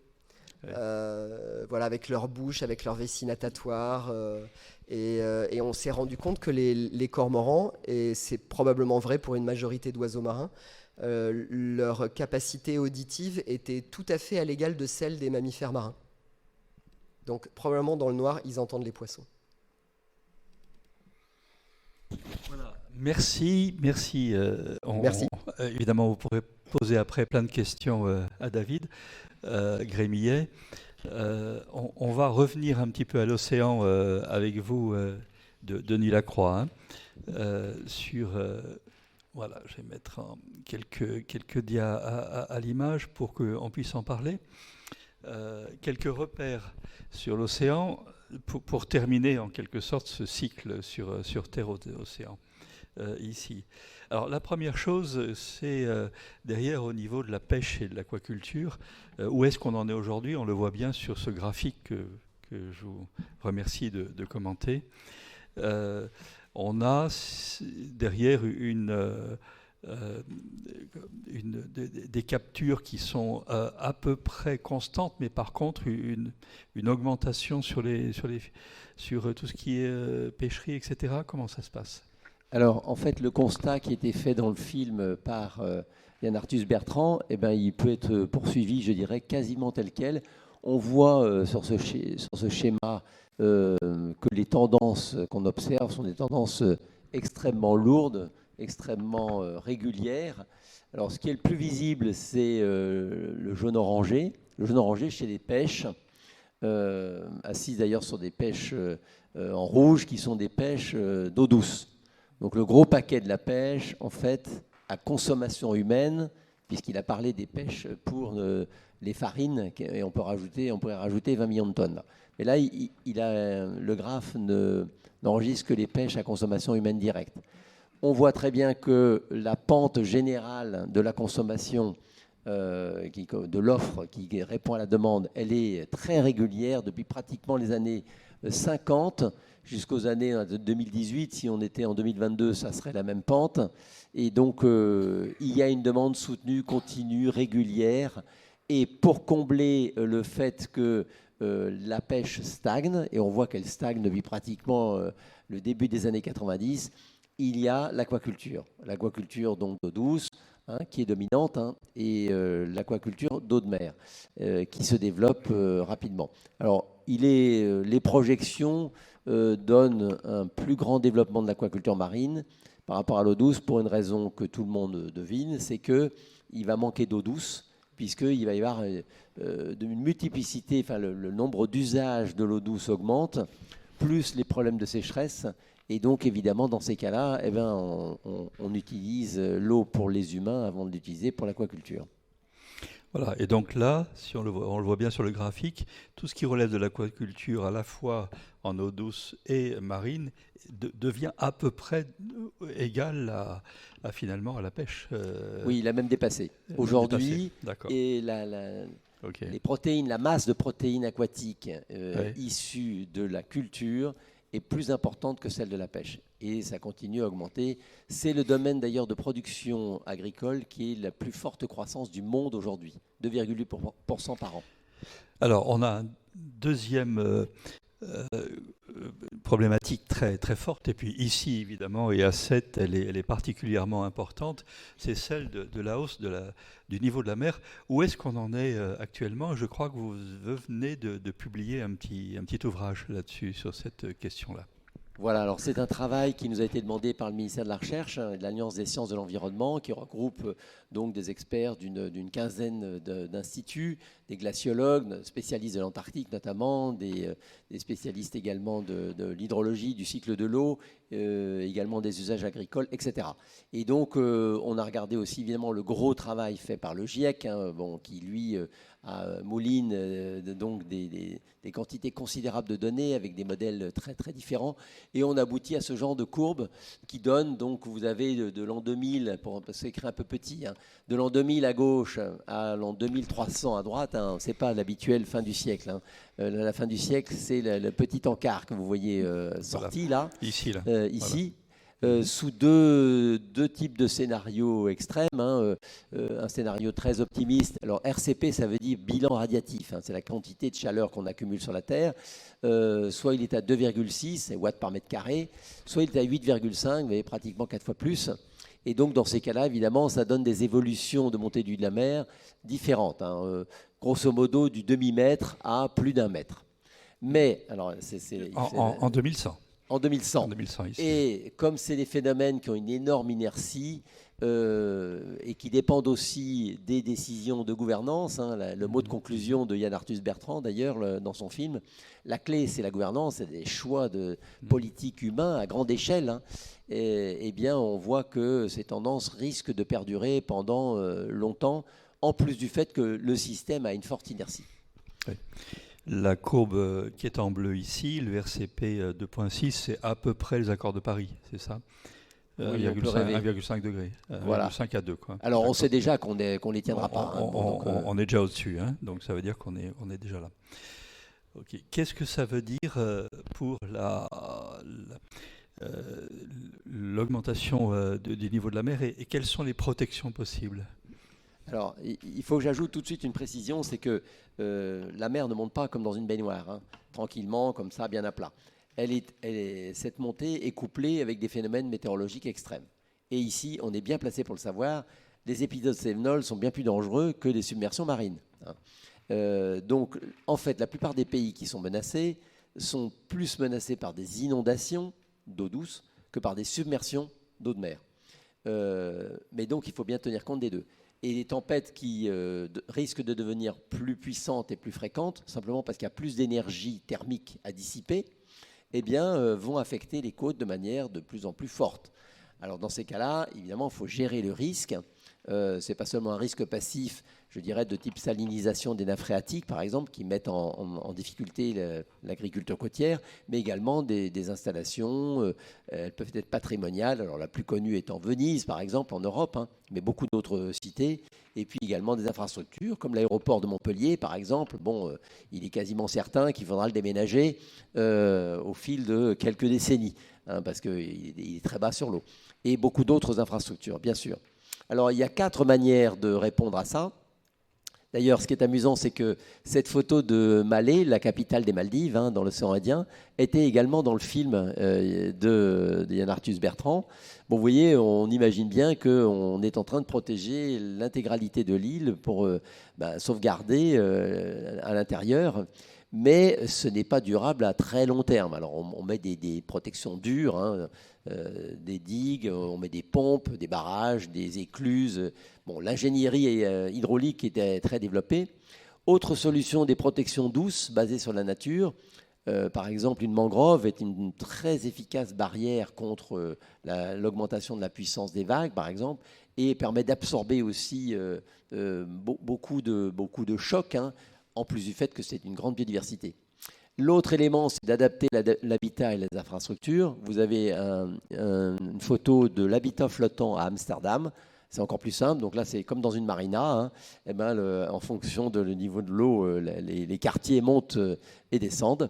Ouais. Avec leur bouche, avec leur vessie natatoire. Et on s'est rendu compte que les cormorans, et c'est probablement vrai pour une majorité d'oiseaux marins, leur capacité auditive était tout à fait à l'égal de celle des mammifères marins. Donc probablement dans le noir, ils entendent les poissons. Voilà. Merci. Merci. Évidemment, vous pourrez poser après plein de questions à David Grémillet. On va revenir un petit peu à l'océan avec vous, Denis Lacroix, sur... Voilà, je vais mettre quelques dias à l'image pour qu'on puisse en parler. Quelques repères sur l'océan pour terminer en quelque sorte ce cycle sur Terre-Océan ici. Alors la première chose, c'est derrière au niveau de la pêche et de l'aquaculture. Où est-ce qu'on en est aujourd'hui? On le voit bien sur ce graphique que je vous remercie de commenter. On a derrière des captures qui sont à peu près constantes, mais par contre une augmentation sur tout ce qui est pêcherie, etc. Comment ça se passe? Alors, en fait, le constat qui a été fait dans le film par Yann Arthus Bertrand, il peut être poursuivi, je dirais, quasiment tel quel. On voit sur ce schéma que les tendances qu'on observe sont des tendances extrêmement lourdes extrêmement régulière. Alors, ce qui est le plus visible, c'est le jaune orangé. Le jaune orangé chez les pêches, assises d'ailleurs sur des pêches en rouge, qui sont des pêches d'eau douce. Donc, le gros paquet de la pêche, en fait, à consommation humaine, puisqu'il a parlé des pêches pour les farines, et on pourrait rajouter 20 millions de tonnes. Là. Mais là, le graphe n'enregistre que les pêches à consommation humaine directe. On voit très bien que la pente générale de la consommation, de l'offre qui répond à la demande, elle est très régulière depuis pratiquement les années 50 jusqu'aux années 2018. Si on était en 2022, ça serait la même pente. Et donc, il y a une demande soutenue, continue, régulière. Et pour combler le fait que la pêche stagne, et on voit qu'elle stagne depuis pratiquement le début des années 90, il y a l'aquaculture. L'aquaculture donc d'eau douce, qui est dominante, et l'aquaculture d'eau de mer, qui se développe rapidement. Alors, les projections donnent un plus grand développement de l'aquaculture marine par rapport à l'eau douce pour une raison que tout le monde devine, c'est qu'il va manquer d'eau douce, puisqu'il va y avoir une multiplicité, enfin le nombre d'usages de l'eau douce augmente, plus les problèmes de sécheresse. Et donc, évidemment, dans ces cas-là, on utilise l'eau pour les humains avant de l'utiliser pour l'aquaculture. Voilà, et donc là, si on le voit bien sur le graphique, tout ce qui relève de l'aquaculture, à la fois en eau douce et marine, devient à peu près égal finalement à la pêche. Oui, il a même dépassé. Aujourd'hui, et Okay. les protéines, la masse de protéines aquatiques issues de la culture est plus importante que celle de la pêche. Et ça continue à augmenter. C'est le domaine d'ailleurs de production agricole qui est la plus forte croissance du monde aujourd'hui, 2,8% par an. Alors, on a un deuxième problématique très, très forte, et puis ici, évidemment, et à 7, elle est particulièrement importante, c'est celle de la hausse du niveau de la mer. Où est-ce qu'on en est actuellement? Je crois que vous venez de publier un petit ouvrage là-dessus, sur cette question-là. Voilà, alors c'est un travail qui nous a été demandé par le ministère de la Recherche et de l'Alliance des sciences de l'environnement, qui regroupe donc des experts d'une quinzaine d'instituts, des glaciologues, spécialistes de l'Antarctique notamment, des spécialistes également de l'hydrologie, du cycle de l'eau, également des usages agricoles, etc. Et donc on a regardé aussi évidemment le gros travail fait par le GIEC, qui lui mouline donc des quantités considérables de données avec des modèles très très différents, et on aboutit à ce genre de courbe qui donne, donc vous avez de l'an 2000, pour s'écrire un peu petit, de l'an 2000 à gauche à l'an 2300 à droite, c'est pas l'habituel fin du siècle. La fin du siècle, c'est le petit encart que vous voyez sorti là. Ici. Ici. Sous deux types de scénarios extrêmes. Un scénario très optimiste. Alors RCP, ça veut dire bilan radiatif. C'est la quantité de chaleur qu'on accumule sur la Terre. Soit il est à 2,6 watts par mètre carré, soit il est à 8,5, vous voyez, pratiquement 4 fois plus. Et donc dans ces cas-là, évidemment, ça donne des évolutions de montée du de la mer différentes. Grosso modo, du demi-mètre à plus d'1 mètre. Mais, alors, en 2100. En 2100. Ici. Et comme c'est des phénomènes qui ont une énorme inertie et qui dépendent aussi des décisions de gouvernance, le mot de conclusion de Yann Arthus Bertrand d'ailleurs dans son film, la clé c'est la gouvernance, c'est des choix de politique humains à grande échelle. Et bien on voit que ces tendances risquent de perdurer pendant longtemps, en plus du fait que le système a une forte inertie. Oui. La courbe qui est en bleu ici, le RCP 2.6, c'est à peu près les accords de Paris, c'est ça? 1,5 degré, voilà. 1,5 à 2. Quoi. Alors on sait déjà qu'on les tiendra pas. On est déjà au-dessus, donc ça veut dire qu'on est déjà là. Okay. Qu'est-ce que ça veut dire pour l'augmentation du niveau de la mer et quelles sont les protections possibles? Alors, il faut que j'ajoute tout de suite une précision, c'est que la mer ne monte pas comme dans une baignoire, tranquillement, comme ça, bien à plat. Cette montée est couplée avec des phénomènes météorologiques extrêmes. Et ici, on est bien placé pour le savoir, les épisodes cévenols sont bien plus dangereux que les submersions marines. Donc, en fait, la plupart des pays qui sont menacés sont plus menacés par des inondations d'eau douce que par des submersions d'eau de mer. Mais donc, il faut bien tenir compte des deux. Et les tempêtes qui risquent de devenir plus puissantes et plus fréquentes, simplement parce qu'il y a plus d'énergie thermique à dissiper, eh bien, vont affecter les côtes de manière de plus en plus forte. Alors, dans ces cas-là, évidemment, il faut gérer le risque. Ce n'est pas seulement un risque passif, je dirais, de type salinisation des nappes phréatiques, par exemple, qui mettent en difficulté l'agriculture côtière, mais également des installations, elles peuvent être patrimoniales, alors la plus connue étant Venise, par exemple, en Europe, hein, mais beaucoup d'autres cités, et puis également des infrastructures, comme l'aéroport de Montpellier, par exemple. Bon, il est quasiment certain qu'il faudra le déménager au fil de quelques décennies, hein, parce qu'il est très bas sur l'eau. Et beaucoup d'autres infrastructures, bien sûr. Alors, il y a 4 manières de répondre à ça. D'ailleurs, ce qui est amusant, c'est que cette photo de Malé, la capitale des Maldives, hein, dans l'océan Indien, était également dans le film de Yann Arthus Bertrand. Bon, vous voyez, on imagine bien qu'on est en train de protéger l'intégralité de l'île pour sauvegarder à l'intérieur. Mais ce n'est pas durable à très long terme. Alors, on met des protections dures, hein, des digues, on met des pompes, des barrages, des écluses. Bon, l'ingénierie hydraulique était très développée. Autre solution, des protections douces basées sur la nature. Par exemple, une mangrove est une très efficace barrière contre l'augmentation de la puissance des vagues, par exemple, et permet d'absorber aussi beaucoup de chocs, hein, en plus du fait que c'est une grande biodiversité. L'autre élément, c'est d'adapter l'habitat et les infrastructures. Vous avez une photo de l'habitat flottant à Amsterdam. C'est encore plus simple. Donc là, c'est comme dans une marina, hein. Eh ben, en fonction du niveau de l'eau, les quartiers montent et descendent.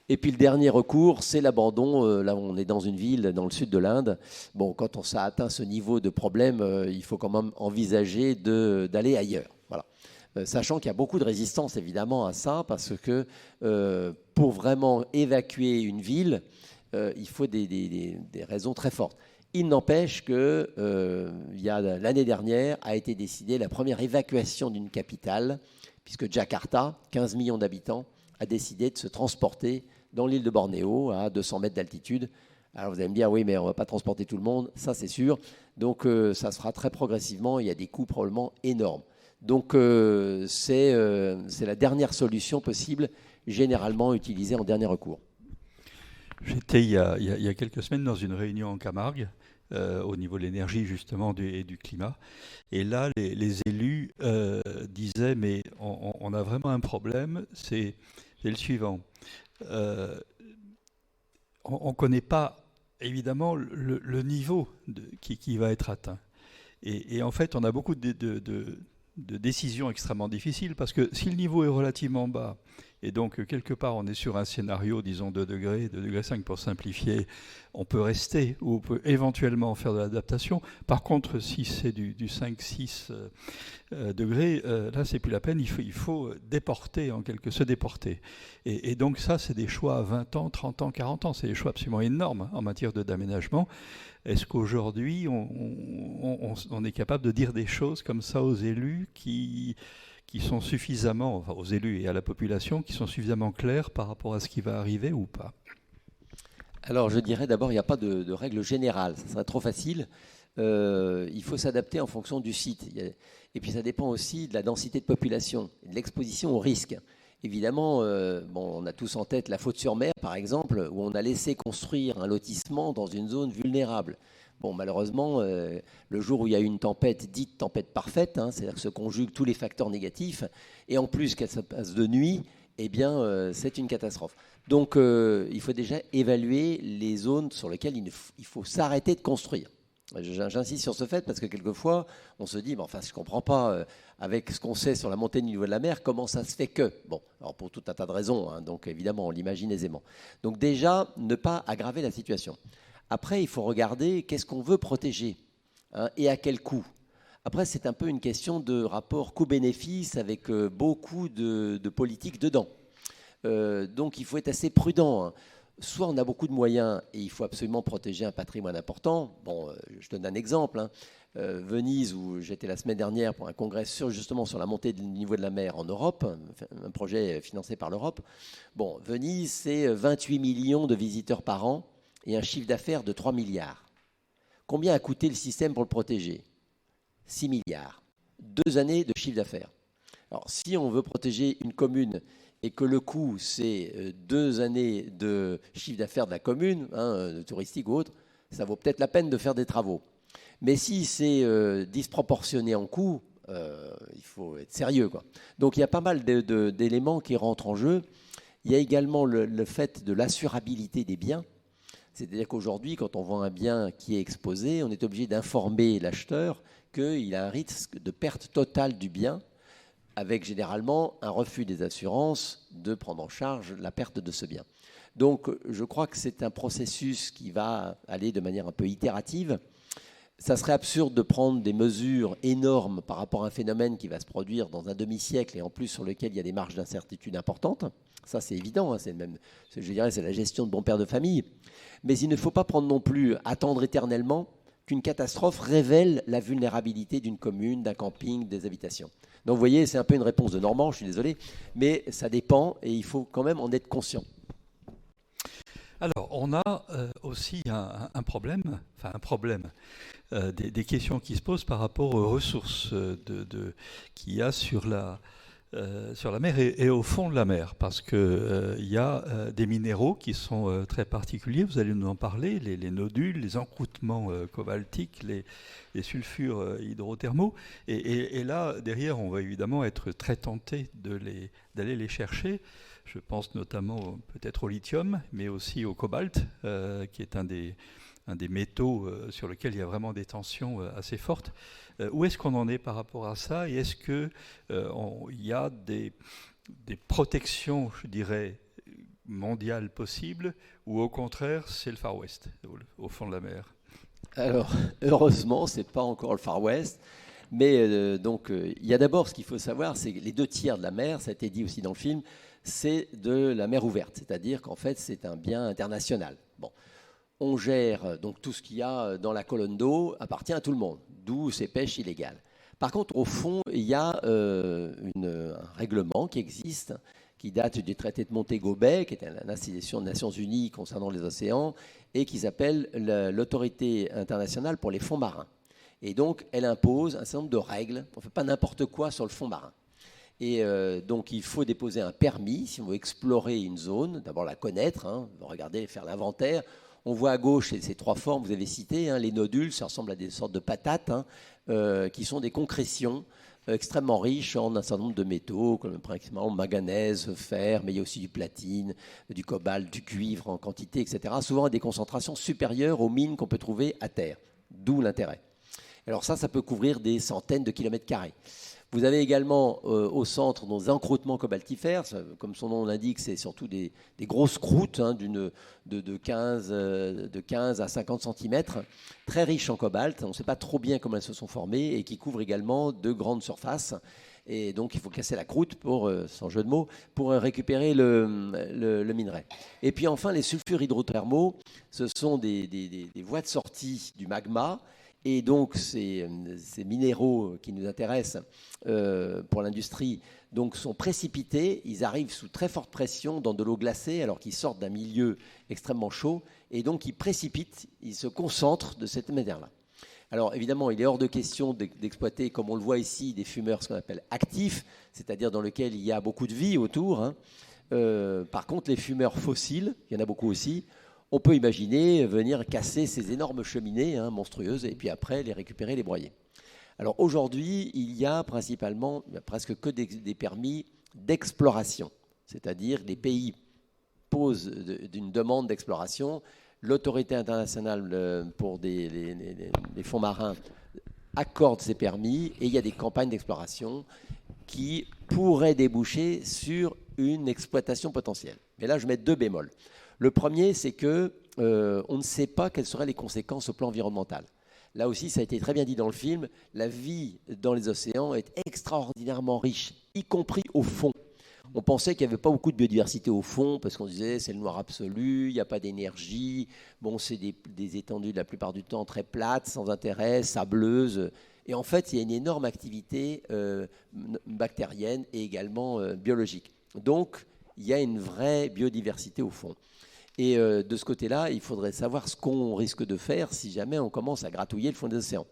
Et puis le dernier recours, c'est l'abandon. Là, on est dans une ville dans le sud de l'Inde. Bon, quand on a atteint ce niveau de problème, il faut quand même envisager d'aller ailleurs. Voilà. Sachant qu'il y a beaucoup de résistance évidemment à ça, parce que pour vraiment évacuer une ville, il faut des raisons très fortes. Il n'empêche que l'année dernière a été décidée la première évacuation d'une capitale, puisque Jakarta, 15 millions d'habitants, a décidé de se transporter dans l'île de Bornéo à 200 mètres d'altitude. Alors vous allez me dire, oui, mais on ne va pas transporter tout le monde, ça c'est sûr. Donc ça se fera très progressivement, il y a des coûts probablement énormes. Donc c'est la dernière solution possible, généralement utilisée en dernier recours. J'étais il y a quelques semaines dans une réunion en Camargue, au niveau de l'énergie justement et du climat. Et là, les élus disaient, mais on a vraiment un problème, c'est le suivant. On ne connaît pas évidemment le niveau qui va être atteint. Et en fait, on a beaucoup de décisions extrêmement difficiles, parce que si le niveau est relativement bas, et donc quelque part on est sur un scénario, disons 2 degrés 5 pour simplifier, on peut rester, ou on peut éventuellement faire de l'adaptation. Par contre, si c'est du 5-6 degrés, là c'est plus la peine, il faut se déporter. Et donc ça, c'est des choix à 20 ans, 30 ans, 40 ans, c'est des choix absolument énormes en matière d'aménagement. Est-ce qu'aujourd'hui, on est capable de dire des choses comme ça aux élus qui sont suffisamment, enfin aux élus et à la population, qui sont suffisamment clairs par rapport à ce qui va arriver ou pas? Alors je dirais d'abord, il n'y a pas de règle générale, ça serait trop facile. Il faut s'adapter en fonction du site. Et puis ça dépend aussi de la densité de population, de l'exposition au risque. Évidemment, on a tous en tête la Faute-sur-Mer, par exemple, où on a laissé construire un lotissement dans une zone vulnérable. Bon, malheureusement, le jour où il y a une tempête, dite tempête parfaite, hein, c'est-à-dire que se conjuguent tous les facteurs négatifs, et en plus qu'elle se passe de nuit, eh bien, c'est une catastrophe. Donc, il faut déjà évaluer les zones sur lesquelles il faut s'arrêter de construire. J'insiste sur ce fait parce que quelquefois, on se dit, enfin, je ne comprends pas, avec ce qu'on sait sur la montée du niveau de la mer, comment ça se fait que. Bon, alors pour tout un tas de raisons, hein, donc évidemment, on l'imagine aisément. Donc déjà, ne pas aggraver la situation. Après, il faut regarder qu'est-ce qu'on veut protéger, hein, et à quel coût. Après, c'est un peu une question de rapport coût-bénéfice avec beaucoup de politique dedans. Donc, il faut être assez prudent, hein. Soit on a beaucoup de moyens et il faut absolument protéger un patrimoine important. Bon, je donne un exemple, hein. Venise, où j'étais la semaine dernière pour un congrès justement sur la montée du niveau de la mer en Europe, un projet financé par l'Europe. Bon, Venise, c'est 28 millions de visiteurs par an et un chiffre d'affaires de 3 milliards. Combien a coûté le système pour le protéger? 6 milliards. 2 années de chiffre d'affaires. Alors, si on veut protéger une commune et que le coût, c'est 2 années de chiffre d'affaires de la commune, touristique ou autre, ça vaut peut-être la peine de faire des travaux. Mais si c'est disproportionné en coût, il faut être sérieux, quoi. Donc, il y a pas mal d'éléments qui rentrent en jeu. Il y a également le fait de l'assurabilité des biens. C'est-à-dire qu'aujourd'hui, quand on vend un bien qui est exposé, on est obligé d'informer l'acheteur qu'il a un risque de perte totale du bien, avec généralement un refus des assurances de prendre en charge la perte de ce bien. Donc, je crois que c'est un processus qui va aller de manière un peu itérative. Ça serait absurde de prendre des mesures énormes par rapport à un phénomène qui va se produire dans un demi-siècle et en plus sur lequel il y a des marges d'incertitude importantes. Ça, c'est évident, hein, je dirais, c'est la gestion de bon père de famille. Mais il ne faut pas prendre non plus, attendre éternellement qu'une catastrophe révèle la vulnérabilité d'une commune, d'un camping, des habitations. Donc vous voyez, c'est un peu une réponse de Normand, je suis désolé, mais ça dépend et il faut quand même en être conscient. Alors, on a aussi un problème, des questions qui se posent par rapport aux ressources qu'il y a sur la mer et au fond de la mer, parce qu'il y a des minéraux qui sont très particuliers, vous allez nous en parler, les nodules, les encroûtements cobaltiques, les sulfures hydrothermaux, et là, derrière, on va évidemment être très tenté d'aller les chercher. Je pense notamment peut-être au lithium, mais aussi au cobalt, qui est un des métaux sur lesquels il y a vraiment des tensions assez fortes. Où est-ce qu'on en est par rapport à ça? Et est-ce qu'il y a des protections, je dirais, mondiales possibles, ou au contraire, c'est le Far West, au fond de la mer? Alors, heureusement, ce n'est pas encore le Far West. Mais il y a d'abord, ce qu'il faut savoir, c'est que les 2 tiers de la mer, ça a été dit aussi dans le film, c'est de la mer ouverte, c'est-à-dire qu'en fait, c'est un bien international. Bon, on gère donc tout ce qu'il y a dans la colonne d'eau, appartient à tout le monde, d'où ces pêches illégales. Par contre, au fond, il y a un règlement qui existe, qui date du traité de Montego Bay, qui était une institution des Nations Unies concernant les océans, et qui s'appelle l'Autorité internationale pour les fonds marins. Et donc, elle impose un certain nombre de règles. On ne fait pas n'importe quoi sur le fond marin. Et donc, il faut déposer un permis si on veut explorer une zone, d'abord la connaître, regarder, faire l'inventaire. On voit à gauche ces 3 formes, vous avez cité, les nodules, ça ressemble à des sortes de patates, qui sont des concrétions extrêmement riches en un certain nombre de métaux, comme principalement manganèse, fer, mais il y a aussi du platine, du cobalt, du cuivre en quantité, etc. Souvent à des concentrations supérieures aux mines qu'on peut trouver à terre, d'où l'intérêt. Alors ça peut couvrir des centaines de kilomètres carrés. Vous avez également au centre nos encroûtements cobaltifères, comme son nom l'indique, c'est surtout des grosses croûtes de 15 à 50 cm, très riches en cobalt. On ne sait pas trop bien comment elles se sont formées et qui couvrent également de grandes surfaces. Et donc il faut casser la croûte, sans jeu de mots, pour récupérer le minerai. Et puis enfin, les sulfures hydrothermaux, ce sont des voies de sortie du magma. Et donc, ces minéraux qui nous intéressent pour l'industrie sont précipités. Ils arrivent sous très forte pression dans de l'eau glacée alors qu'ils sortent d'un milieu extrêmement chaud. Et donc, ils précipitent, ils se concentrent de cette manière-là. Alors, évidemment, il est hors de question d'exploiter, comme on le voit ici, des fumeurs, ce qu'on appelle actifs, c'est-à-dire dans lesquels il y a beaucoup de vie autour. Par contre, les fumeurs fossiles, il y en a beaucoup aussi, on peut imaginer venir casser ces énormes cheminées monstrueuses et puis après les récupérer, les broyer. Alors aujourd'hui, il y a principalement presque que des permis d'exploration, c'est-à-dire les pays posent d'une demande d'exploration, l'autorité internationale pour les fonds marins accorde ces permis et il y a des campagnes d'exploration qui pourraient déboucher sur une exploitation potentielle. Mais là, je mets 2 bémols. Le premier, c'est qu'on ne sait pas quelles seraient les conséquences au plan environnemental. Là aussi, ça a été très bien dit dans le film, la vie dans les océans est extraordinairement riche, y compris au fond. On pensait qu'il n'y avait pas beaucoup de biodiversité au fond, parce qu'on disait c'est le noir absolu, il n'y a pas d'énergie, bon, c'est des étendues la plupart du temps très plates, sans intérêt, sableuses. Et en fait, il y a une énorme activité bactérienne et également biologique. Donc, il y a une vraie biodiversité au fond. Et de ce côté-là, il faudrait savoir ce qu'on risque de faire si jamais on commence à gratouiller le fond des océans.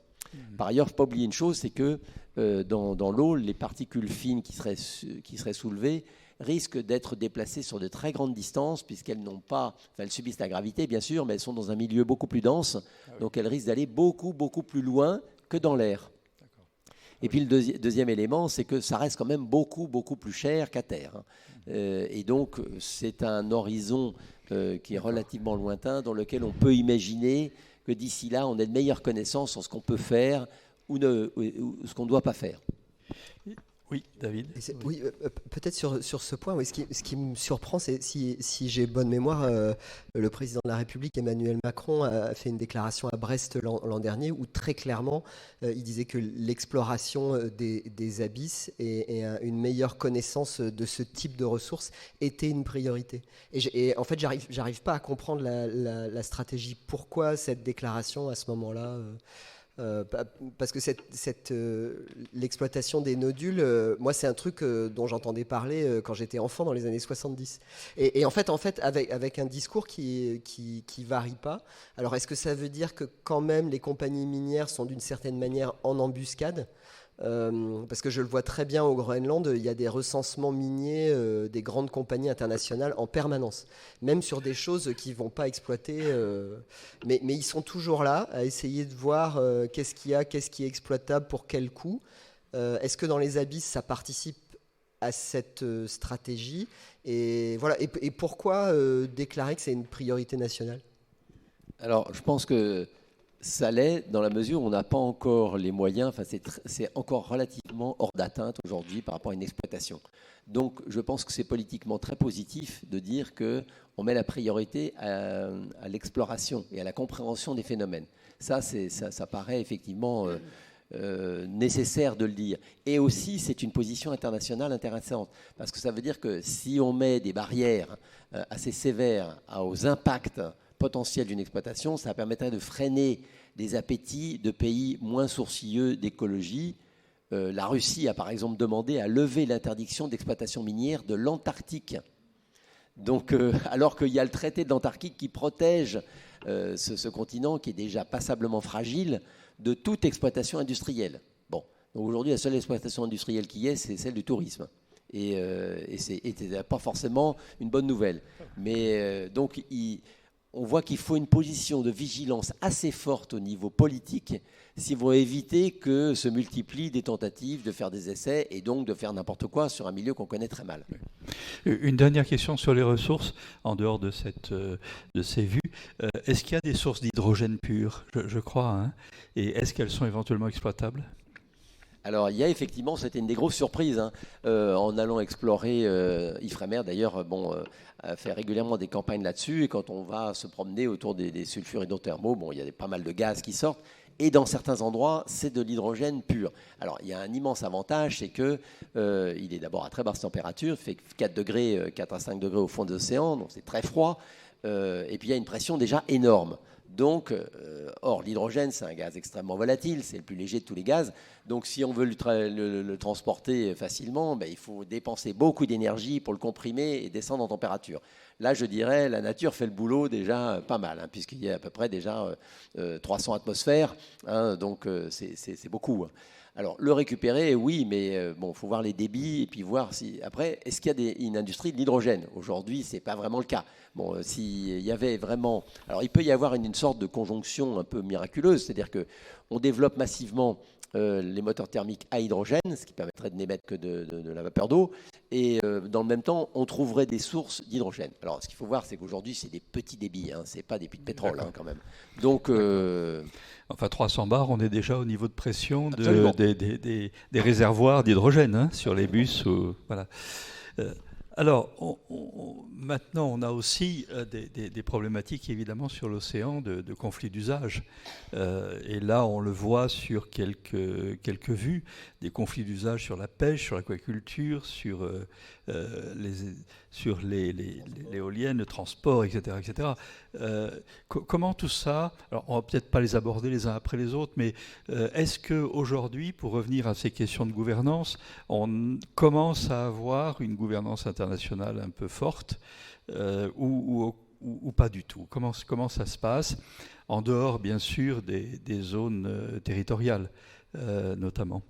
Par ailleurs, il ne faut pas oublier une chose, c'est que dans l'eau, les particules fines qui seraient soulevées risquent d'être déplacées sur de très grandes distances, puisqu'elles n'ont pas, elles subissent la gravité bien sûr, mais elles sont dans un milieu beaucoup plus dense, donc elles risquent d'aller beaucoup, beaucoup plus loin que dans l'air. Et puis le deuxième élément, c'est que ça reste quand même beaucoup, beaucoup plus cher qu'à terre. Et donc c'est un horizon qui est relativement lointain, dans lequel on peut imaginer que d'ici là, on ait de meilleures connaissances sur ce qu'on peut faire ou ce qu'on ne doit pas faire. Oui, David. Oui, peut-être sur ce point, oui, ce qui me surprend, c'est si j'ai bonne mémoire, le président de la République, Emmanuel Macron, a fait une déclaration à Brest l'an dernier où très clairement, il disait que l'exploration des abysses et une meilleure connaissance de ce type de ressources était une priorité. Et en fait, j'arrive pas à comprendre la stratégie. Pourquoi cette déclaration à ce moment-là parce que l'exploitation des nodules, moi c'est un truc dont j'entendais parler quand j'étais enfant dans les années 70. Et en fait avec un discours qui varie pas. Alors est-ce que ça veut dire que quand même les compagnies minières sont d'une certaine manière en embuscade ? Parce que je le vois très bien au Groenland, il y a des recensements miniers des grandes compagnies internationales en permanence, même sur des choses qui ne vont pas exploiter. Mais ils sont toujours là à essayer de voir qu'est-ce qu'il y a, qu'est-ce qui est exploitable, pour quel coût. Est-ce que dans les abysses, ça participe à cette stratégie ? Et, voilà. Et pourquoi déclarer que c'est une priorité nationale ? Alors, je pense que ça l'est dans la mesure où on n'a pas encore les moyens, enfin c'est encore relativement hors d'atteinte aujourd'hui par rapport à une exploitation. Donc je pense que c'est politiquement très positif de dire qu'on met la priorité à l'exploration et à la compréhension des phénomènes. Ça paraît effectivement nécessaire de le dire. Et aussi c'est une position internationale intéressante, parce que ça veut dire que si on met des barrières assez sévères aux impacts potentiel d'une exploitation, ça permettrait de freiner des appétits de pays moins sourcilleux d'écologie. La Russie a par exemple demandé à lever l'interdiction d'exploitation minière de l'Antarctique. Donc, alors qu'il y a le traité de l'Antarctique qui protège ce continent qui est déjà passablement fragile de toute exploitation industrielle. Bon, donc aujourd'hui la seule exploitation industrielle qui est, c'est celle du tourisme. Et c'est pas forcément une bonne nouvelle. Mais donc on voit qu'il faut une position de vigilance assez forte au niveau politique s'ils vont éviter que se multiplient des tentatives de faire des essais et donc de faire n'importe quoi sur un milieu qu'on connaît très mal. Une dernière question sur les ressources, en dehors de ces vues. Est-ce qu'il y a des sources d'hydrogène pur ? Je crois. Hein. Et est-ce qu'elles sont éventuellement exploitables ? Alors, il y a effectivement, c'était une des grosses surprises, en allant explorer, Ifremer d'ailleurs, fait régulièrement des campagnes là-dessus, et quand on va se promener autour des sulfures hydrothermaux, il y a pas mal de gaz qui sortent, et dans certains endroits, c'est de l'hydrogène pur. Alors, il y a un immense avantage, c'est que il est d'abord à très basse température, il fait 4 à 5 degrés au fond de l'océan, donc c'est très froid, et puis il y a une pression déjà énorme. Donc, or, l'hydrogène, c'est un gaz extrêmement volatile, c'est le plus léger de tous les gaz. Donc, si on veut le transporter facilement, il faut dépenser beaucoup d'énergie pour le comprimer et descendre en température. Là, je dirais, la nature fait le boulot déjà pas mal, puisqu'il y a à peu près déjà 300 atmosphères, donc c'est beaucoup. Alors, le récupérer, oui, mais il faut voir les débits et puis voir si... Après, est-ce qu'il y a une industrie de l'hydrogène ? Aujourd'hui, ce n'est pas vraiment le cas. Bon, s'il y avait vraiment... Alors, il peut y avoir une sorte de conjonction un peu miraculeuse, c'est-à-dire qu'on développe massivement les moteurs thermiques à hydrogène, ce qui permettrait de n'émettre que de la vapeur d'eau, et dans le même temps, on trouverait des sources d'hydrogène. Alors, ce qu'il faut voir, c'est qu'aujourd'hui, c'est des petits débits, ce n'est pas des puits de pétrole quand même. Donc... Enfin, 300 bars, on est déjà au niveau de pression des réservoirs d'hydrogène sur les bus. Voilà. Alors, maintenant, on a aussi des problématiques, évidemment, sur l'océan de conflits d'usage. Et là, on le voit sur quelques vues, des conflits d'usage sur la pêche, sur l'aquaculture, sur l'éolienne, le transport, etc. etc. Comment tout ça... Alors, on ne va peut-être pas les aborder les uns après les autres, mais est-ce qu'aujourd'hui, pour revenir à ces questions de gouvernance, on commence à avoir une gouvernance internationale un peu forte, ou ou pas du tout? Comment ça se passe, en dehors bien sûr des zones territoriales notamment?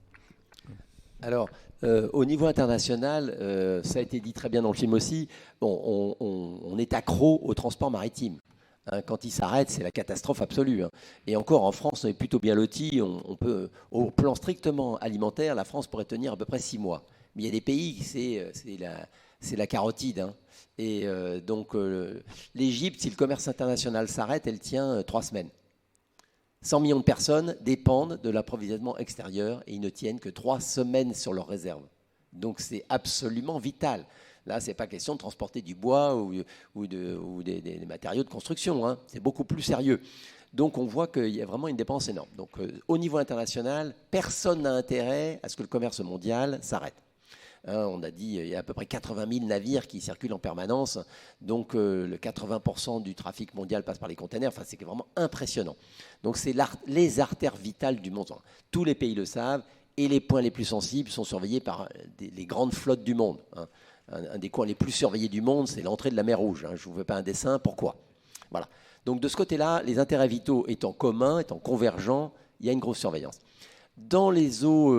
Alors, au niveau international, ça a été dit très bien dans le film aussi, bon, on est accro au transport maritime. Hein, quand il s'arrête, c'est la catastrophe absolue. Hein. Et encore, en France, on est plutôt bien lotis. On peut, au plan strictement alimentaire, la France pourrait tenir à peu près 6 mois. Mais il y a des pays, c'est la carotide. Hein. Et donc, l'Égypte, si le commerce international s'arrête, elle tient 3 semaines. 100 millions de personnes dépendent de l'approvisionnement extérieur et ils ne tiennent que 3 semaines sur leurs réserves. Donc c'est absolument vital. Là, ce n'est pas question de transporter du bois ou des matériaux de construction. Hein. C'est beaucoup plus sérieux. Donc on voit qu'il y a vraiment une dépense énorme. Donc au niveau international, personne n'a intérêt à ce que le commerce mondial s'arrête. Hein, on a dit qu'il y a à peu près 80 000 navires qui circulent en permanence. Donc le 80% du trafic mondial passe par les containers. Enfin, c'est vraiment impressionnant. Donc c'est les artères vitales du monde. Tous les pays le savent. Et les points les plus sensibles sont surveillés par les grandes flottes du monde. Hein. Un des coins les plus surveillés du monde, c'est l'entrée de la mer Rouge. Hein. Je ne vous fais pas un dessin. Pourquoi? Voilà. Donc de ce côté-là, les intérêts vitaux étant communs, étant convergents, il y a une grosse surveillance. Dans les eaux,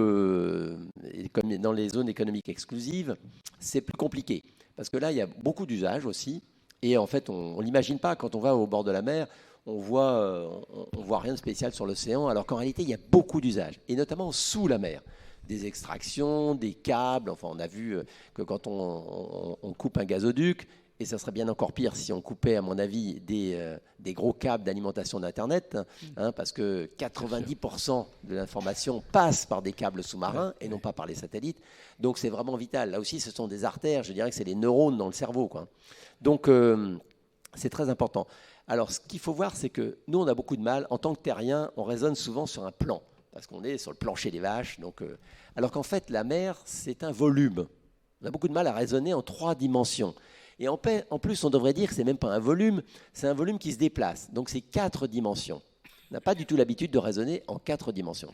dans les zones économiques exclusives, c'est plus compliqué. Parce que là, il y a beaucoup d'usages aussi. Et en fait, on ne l'imagine pas. Quand on va au bord de la mer, on voit rien de spécial sur l'océan, alors qu'en réalité, il y a beaucoup d'usages. Et notamment sous la mer. Des extractions, des câbles. Enfin, on a vu que quand on coupe un gazoduc, et ça serait bien encore pire si on coupait, à mon avis, des gros câbles d'alimentation d'Internet, hein, parce que 90% de l'information passe par des câbles sous-marins et non pas par les satellites. Donc c'est vraiment vital. Là aussi, ce sont des artères, je dirais que c'est des neurones dans le cerveau, quoi. Donc c'est très important. Alors ce qu'il faut voir, c'est que nous, on a beaucoup de mal. En tant que terrien, on raisonne souvent sur un plan, parce qu'on est sur le plancher des vaches. Donc, alors qu'en fait, la mer, c'est un volume. On a beaucoup de mal à raisonner en 3 dimensions. Et en plus, on devrait dire que ce n'est même pas un volume, c'est un volume qui se déplace. Donc c'est 4 dimensions. On n'a pas du tout l'habitude de raisonner en 4 dimensions.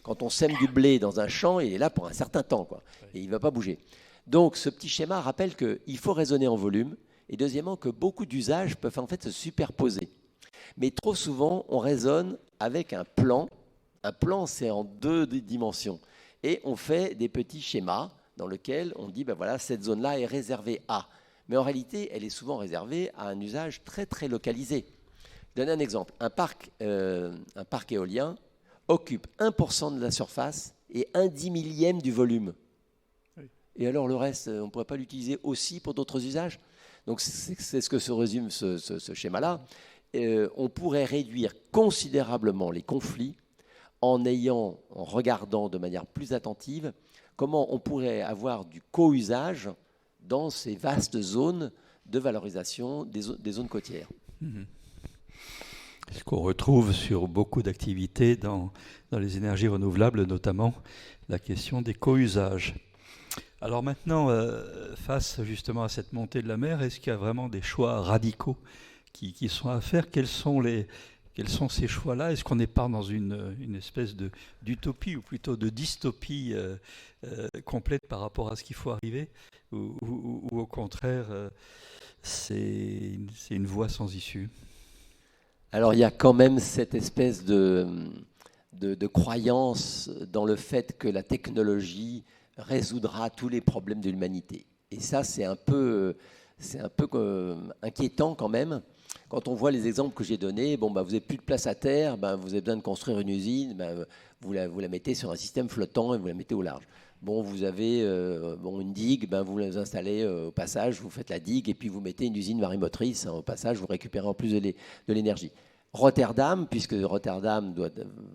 Quand on sème du blé dans un champ, il est là pour un certain temps, quoi, et il ne va pas bouger. Donc ce petit schéma rappelle qu'il faut raisonner en volume, et deuxièmement que beaucoup d'usages peuvent en fait se superposer. Mais trop souvent, on raisonne avec un plan. Un plan, c'est en 2 dimensions. Et on fait des petits schémas dans lesquels on dit, ben voilà, cette zone-là est réservée à. Mais en réalité, elle est souvent réservée à un usage très, très localisé. Je donne un exemple. Un parc éolien occupe 1% de la surface et 1/10 du volume. Oui. Et alors, le reste, on ne pourrait pas l'utiliser aussi pour d'autres usages? Donc, c'est ce que se résume ce schéma-là. On pourrait réduire considérablement les conflits en regardant de manière plus attentive comment on pourrait avoir du co-usage dans ces vastes zones de valorisation des zones côtières. Ce qu'on retrouve sur beaucoup d'activités dans les énergies renouvelables, notamment la question des co-usages. Alors maintenant, face justement à cette montée de la mer, est-ce qu'il y a vraiment des choix radicaux qui sont à faire? Quels sont ces choix-là? Est-ce qu'on n'est pas dans une espèce d'utopie ou plutôt de dystopie complète par rapport à ce qu'il faut arriver, ou au contraire, c'est une voie sans issue? Alors il y a quand même cette espèce de croyance dans le fait que la technologie résoudra tous les problèmes de l'humanité. Et ça, c'est un peu inquiétant quand même. Quand on voit les exemples que j'ai donnés, vous n'avez plus de place à terre, vous avez besoin de construire une usine, vous la mettez sur un système flottant et vous la mettez au large. Vous avez une digue, vous la installez au passage, vous faites la digue et puis vous mettez une usine marémotrice, au passage, vous récupérez en plus de l'énergie. Rotterdam, puisque Rotterdam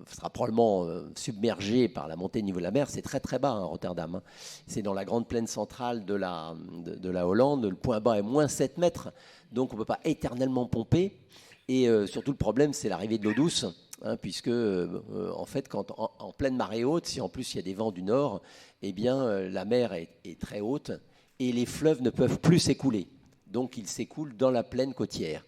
sera probablement submergé par la montée du niveau de la mer, c'est très très bas, Rotterdam. Hein. C'est dans la grande plaine centrale de la Hollande, le point bas est moins 7 mètres, donc on ne peut pas éternellement pomper. Et surtout le problème, c'est l'arrivée de l'eau douce, hein, puisque en fait, quand en pleine marée haute, si en plus il y a des vents du nord, eh bien la mer est très haute et les fleuves ne peuvent plus s'écouler. Donc ils s'écoulent dans la plaine côtière.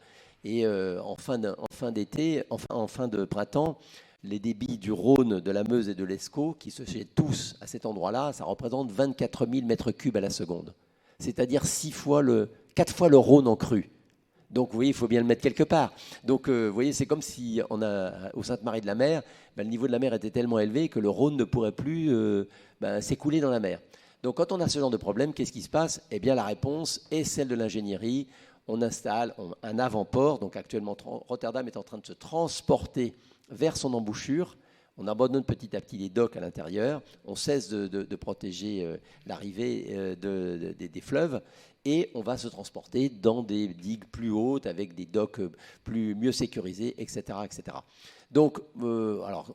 Et en fin de printemps, les débits du Rhône, de la Meuse et de l'Escaut, qui se jettent tous à cet endroit-là, ça représente 24 000 mètres cubes à la seconde. C'est-à-dire 4 fois le Rhône en crue. Donc, vous voyez, il faut bien le mettre quelque part. Donc, vous voyez, c'est comme si au Sainte-Marie-de-la-Mer, le niveau de la mer était tellement élevé que le Rhône ne pourrait plus s'écouler dans la mer. Donc, quand on a ce genre de problème, qu'est-ce qui se passe? Eh bien, la réponse est celle de l'ingénierie. On installe un avant-port. Donc, actuellement, Rotterdam est en train de se transporter vers son embouchure. On abandonne petit à petit les docks à l'intérieur. On cesse de protéger l'arrivée des fleuves. Et on va se transporter dans des digues plus hautes, avec des docks mieux sécurisés, etc. etc. Donc, la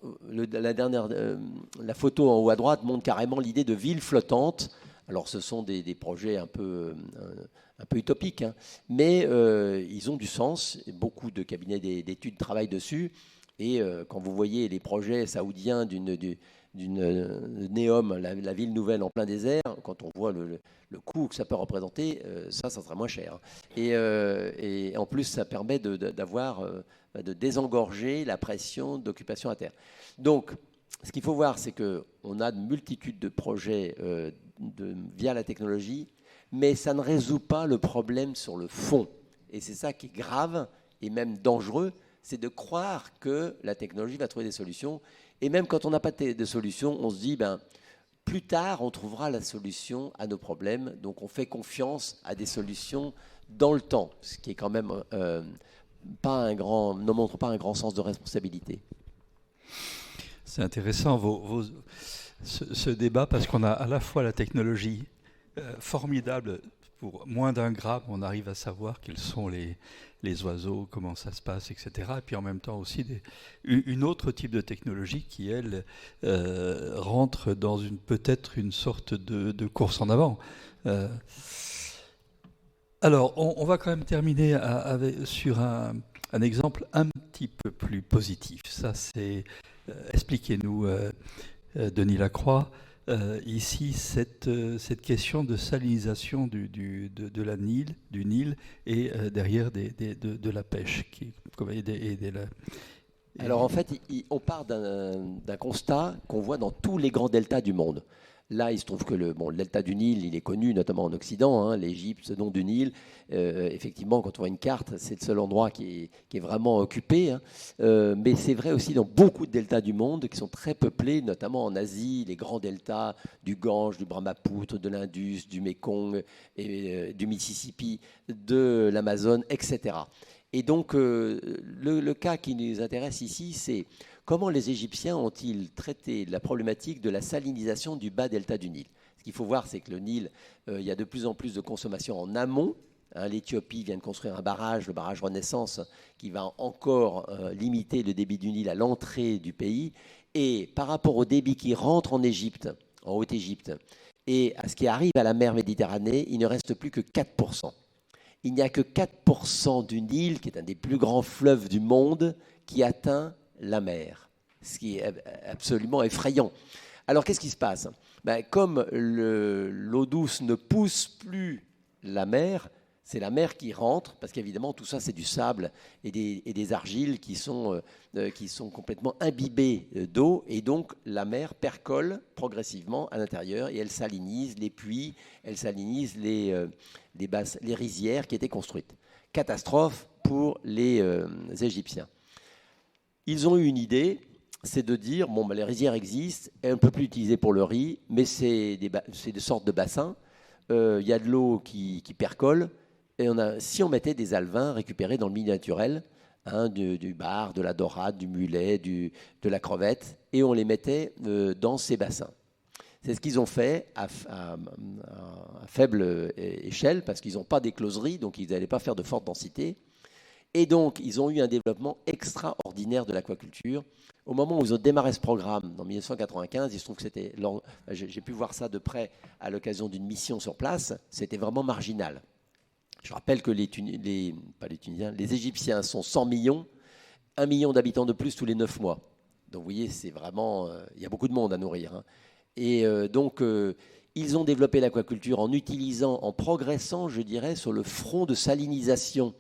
photo en haut à droite montre carrément l'idée de ville flottante. Alors, ce sont des projets un peu utopiques, hein, mais ils ont du sens. Beaucoup de cabinets d'études travaillent dessus. Et quand vous voyez les projets saoudiens d'une Neom, la ville nouvelle en plein désert, quand on voit le coût que ça peut représenter, ça sera moins cher. Et en plus, ça permet de désengorger la pression d'occupation à terre. Donc, ce qu'il faut voir, c'est qu'on a de multitudes de projets via la technologie, mais ça ne résout pas le problème sur le fond. Et c'est ça qui est grave et même dangereux, c'est de croire que la technologie va trouver des solutions. Et même quand on n'a pas de solution, on se dit, plus tard, on trouvera la solution à nos problèmes. Donc, on fait confiance à des solutions dans le temps, ce qui est quand même ne montre pas un grand sens de responsabilité. C'est intéressant ce débat, parce qu'on a à la fois la technologie formidable. Pour moins d'un gramme, on arrive à savoir quels sont les oiseaux, comment ça se passe, etc. Et puis en même temps aussi une autre type de technologie qui, elle, rentre dans peut-être une sorte de course en avant. Alors, on va quand même terminer sur un exemple un petit peu plus positif. Ça, c'est... expliquez-nous, Denis Lacroix, ici, cette question de salinisation du Nil et derrière de la pêche. Alors en fait, on part d'un constat qu'on voit dans tous les grands deltas du monde. Là, il se trouve que le delta du Nil, il est connu notamment en Occident, hein, l'Égypte, ce nom du Nil. Effectivement, quand on voit une carte, c'est le seul endroit qui est vraiment occupé. Hein. Mais c'est vrai aussi dans beaucoup de deltas du monde qui sont très peuplés, notamment en Asie, les grands deltas du Gange, du Brahmapoutre, de l'Indus, du Mékong, du Mississippi, de l'Amazone, etc. Et donc, le cas qui nous intéresse ici, c'est comment les Égyptiens ont-ils traité la problématique de la salinisation du bas delta du Nil? Ce qu'il faut voir, c'est que le Nil, il y a de plus en plus de consommation en amont. Hein, l'Éthiopie vient de construire un barrage, le barrage Renaissance, qui va encore limiter le débit du Nil à l'entrée du pays. Et par rapport au débit qui rentre en Égypte, en Haute-Égypte, et à ce qui arrive à la mer Méditerranée, il ne reste plus que 4%. Il n'y a que 4% du Nil, qui est un des plus grands fleuves du monde, qui atteint la mer, ce qui est absolument effrayant. Alors, qu'est-ce qui se passe? Comme l'eau douce ne pousse plus la mer, c'est la mer qui rentre, parce qu'évidemment, tout ça, c'est du sable et des argiles qui sont complètement imbibées d'eau, et donc la mer percole progressivement à l'intérieur, et elle salinise les puits, elle salinise les rizières qui étaient construites. Catastrophe pour les Égyptiens. Ils ont eu une idée, c'est de dire, les rizières existent, elles ne peuvent plus utiliser pour le riz, mais c'est des sortes de bassins, il y a de l'eau qui percole, et si on mettait des alevins récupérés dans le milieu naturel, hein, du bar, de la dorade, du mulet, de la crevette, et on les mettait dans ces bassins. C'est ce qu'ils ont fait à faible échelle, parce qu'ils n'ont pas d'écloserie, donc ils n'allaient pas faire de forte densité. Et donc, ils ont eu un développement extraordinaire de l'aquaculture. Au moment où ils ont démarré ce programme, en 1995, il se trouve que j'ai pu voir ça de près à l'occasion d'une mission sur place, c'était vraiment marginal. Je rappelle que les Égyptiens sont 100 millions, 1 million d'habitants de plus tous les 9 mois. Donc, vous voyez, c'est vraiment... il y a beaucoup de monde à nourrir. Hein. Et donc, ils ont développé l'aquaculture en progressant, je dirais, sur le front de salinisation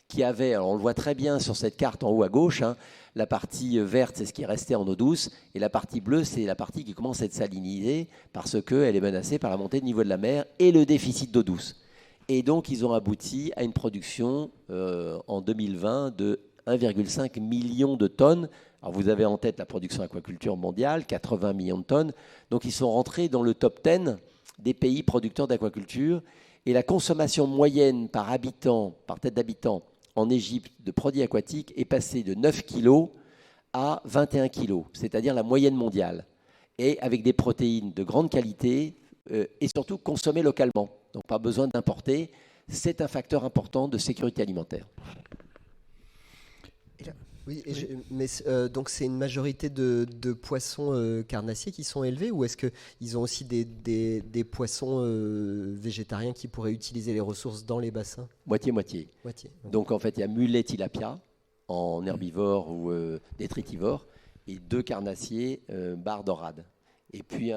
qui avait, alors on le voit très bien sur cette carte en haut à gauche, hein, la partie verte, c'est ce qui est resté en eau douce, et la partie bleue, c'est la partie qui commence à être salinisée parce qu'elle est menacée par la montée du niveau de la mer et le déficit d'eau douce. Et donc, ils ont abouti à une production en 2020 de 1,5 million de tonnes. Alors, vous avez en tête la production aquaculture mondiale, 80 millions de tonnes. Donc, ils sont rentrés dans le top 10 des pays producteurs d'aquaculture. Et la consommation moyenne par habitant, par tête d'habitant en Égypte de produits aquatiques est passée de 9 kilos à 21 kilos, c'est-à-dire la moyenne mondiale. Et avec des protéines de grande qualité et surtout consommées localement. Donc pas besoin d'importer. C'est un facteur important de sécurité alimentaire. Oui, donc c'est une majorité de poissons carnassiers qui sont élevés, ou est-ce qu'ils ont aussi des poissons végétariens qui pourraient utiliser les ressources dans les bassins? Moitié-moitié. Donc en fait, il y a mulet tilapia en herbivore ou détritivore et 2 carnassiers bar dorade. Et puis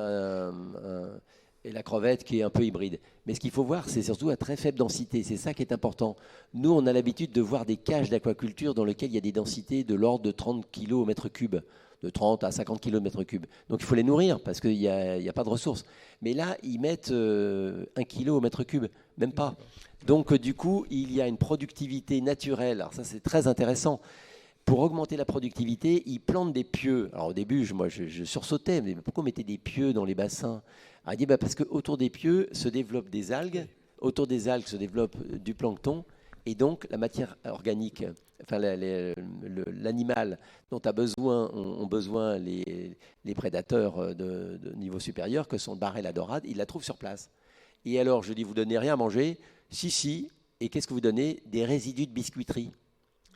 et la crevette qui est un peu hybride. Mais ce qu'il faut voir, c'est surtout à très faible densité. C'est ça qui est important. Nous, on a l'habitude de voir des cages d'aquaculture dans lesquelles il y a des densités de l'ordre de 30 kg au mètre cube, de 30 à 50 kg au mètre cube. Donc il faut les nourrir parce qu'il n'y a pas de ressources. Mais là, ils mettent 1 kg au mètre cube, même pas. Donc du coup, il y a une productivité naturelle. Alors ça, c'est très intéressant. Pour augmenter la productivité, ils plantent des pieux. Alors au début, je sursautais, mais pourquoi on mettait des pieux dans les bassins? Alors, il dit parce qu'autour des pieux se développent des algues, autour des algues se développe du plancton, et donc la matière organique, enfin l'animal dont ont besoin les prédateurs de niveau supérieur, que sont le bar et la dorade, ils la trouvent sur place. Et alors, je dis, vous donnez rien à manger? Si, et qu'est-ce que vous donnez? Des résidus de biscuiterie.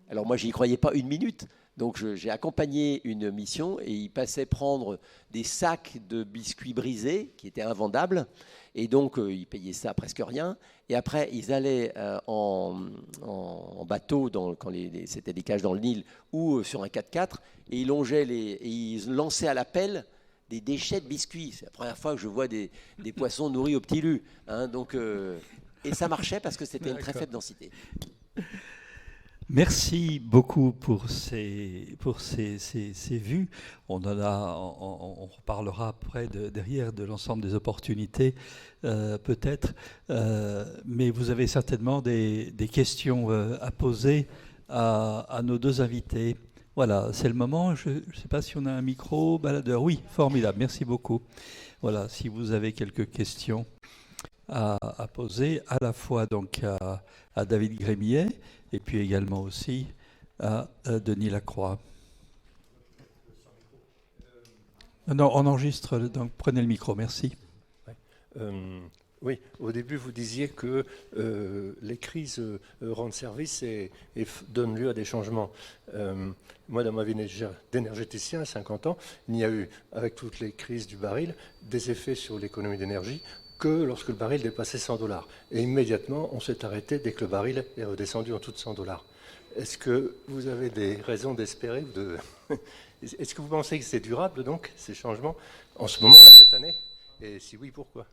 Alors moi, je n'y croyais pas une minute. Donc j'ai accompagné une mission et ils passaient prendre des sacs de biscuits brisés qui étaient invendables. Et donc ils payaient ça presque rien. Et après, ils allaient en bateau, quand c'était des cages dans le Nil, ou sur un 4x4, et ils longeaient et ils lançaient à la pelle des déchets de biscuits. C'est la première fois que je vois des poissons nourris au petit lu. Hein, et ça marchait parce que c'était une très faible densité. Merci beaucoup pour ces vues. On reparlera après derrière de l'ensemble des opportunités, peut-être. Mais vous avez certainement des questions à poser à nos deux invités. Voilà, c'est le moment. Je ne sais pas si on a un micro baladeur. Oui, formidable. Merci beaucoup. Voilà, si vous avez quelques questions à poser, à la fois donc à David Grémillet, et puis également aussi à Denis Lacroix. Non, on enregistre, donc prenez le micro, merci. Oui, au début vous disiez que les crises rendent service et donnent lieu à des changements. Moi, dans ma vie d'énergéticien à 50 ans, il n'y a eu, avec toutes les crises du baril, des effets sur l'économie d'énergie que lorsque le baril dépassait $100. Et immédiatement, on s'est arrêté dès que le baril est redescendu en dessous de $100. Est-ce que vous avez des raisons d'espérer Est-ce que vous pensez que c'est durable, donc, ces changements, en ce moment, à cette année? Et si oui, pourquoi?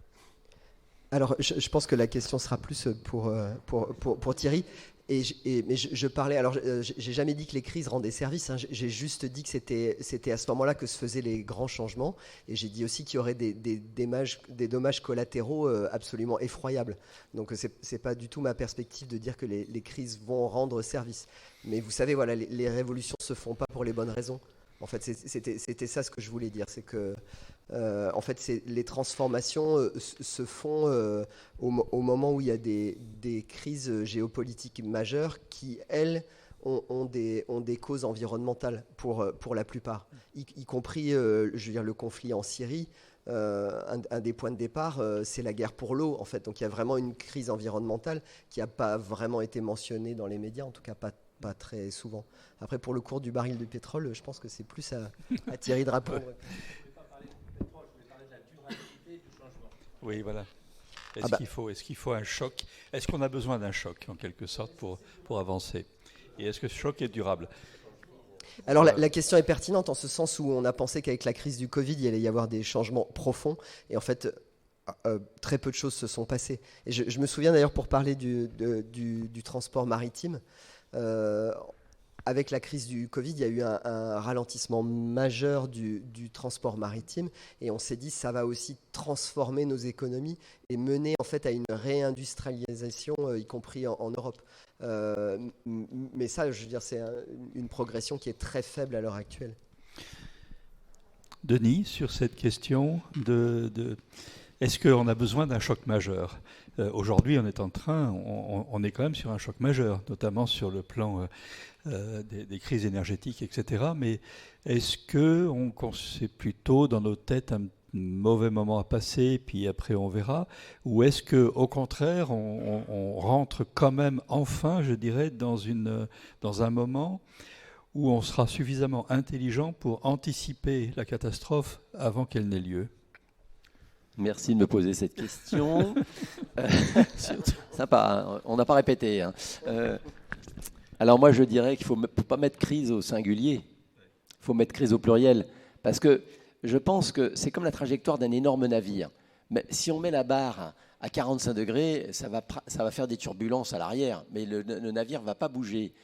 Alors, je pense que la question sera plus pour Thierry. Mais je parlais, alors j'ai jamais dit que les crises rendaient service, hein, j'ai juste dit que c'était à ce moment-là que se faisaient les grands changements, et j'ai dit aussi qu'il y aurait des dommages collatéraux absolument effroyables. Donc c'est pas du tout ma perspective de dire que les crises vont rendre service. Mais vous savez, voilà, les révolutions se font pas pour les bonnes raisons. En fait, c'était ça ce que je voulais dire, c'est que en fait, les transformations se font au moment où il y a des crises géopolitiques majeures qui, elles, ont des causes environnementales pour la plupart, y compris, je veux dire, le conflit en Syrie. Un des points de départ, c'est la guerre pour l'eau, en fait. Donc il y a vraiment une crise environnementale qui n'a pas vraiment été mentionnée dans les médias, en tout cas pas très souvent. Après, pour le cours du baril de pétrole, je pense que c'est plus à Thierry de répondre. Oui, voilà. Est-ce qu'il faut un choc? Est-ce qu'on a besoin d'un choc, en quelque sorte, pour avancer? Et est-ce que ce choc est durable? Alors la question est pertinente en ce sens où on a pensé qu'avec la crise du Covid, il allait y avoir des changements profonds. Et en fait, très peu de choses se sont passées. Et je me souviens d'ailleurs, pour parler du transport maritime, avec la crise du Covid, il y a eu un ralentissement majeur du transport maritime et on s'est dit ça va aussi transformer nos économies et mener en fait à une réindustrialisation, y compris en Europe. Mais ça, je veux dire, c'est une progression qui est très faible à l'heure actuelle. Denis, sur cette question est-ce qu'on a besoin d'un choc majeur ? Aujourd'hui, on est quand même sur un choc majeur, notamment sur le plan des crises énergétiques, etc. Mais est-ce qu'on c'est plutôt dans nos têtes un mauvais moment à passer, puis après on verra, ou est-ce qu'au contraire, on rentre quand même enfin, je dirais, dans un moment où on sera suffisamment intelligent pour anticiper la catastrophe avant qu'elle n'ait lieu ? Merci de me poser cette question. Sympa, hein, on n'a pas répété. Hein. Alors moi, je dirais qu'il ne faut pas mettre crise au singulier, il faut mettre crise au pluriel, parce que je pense que c'est comme la trajectoire d'un énorme navire. Mais si on met la barre à 45 degrés, ça va faire des turbulences à l'arrière, mais le navire ne va pas bouger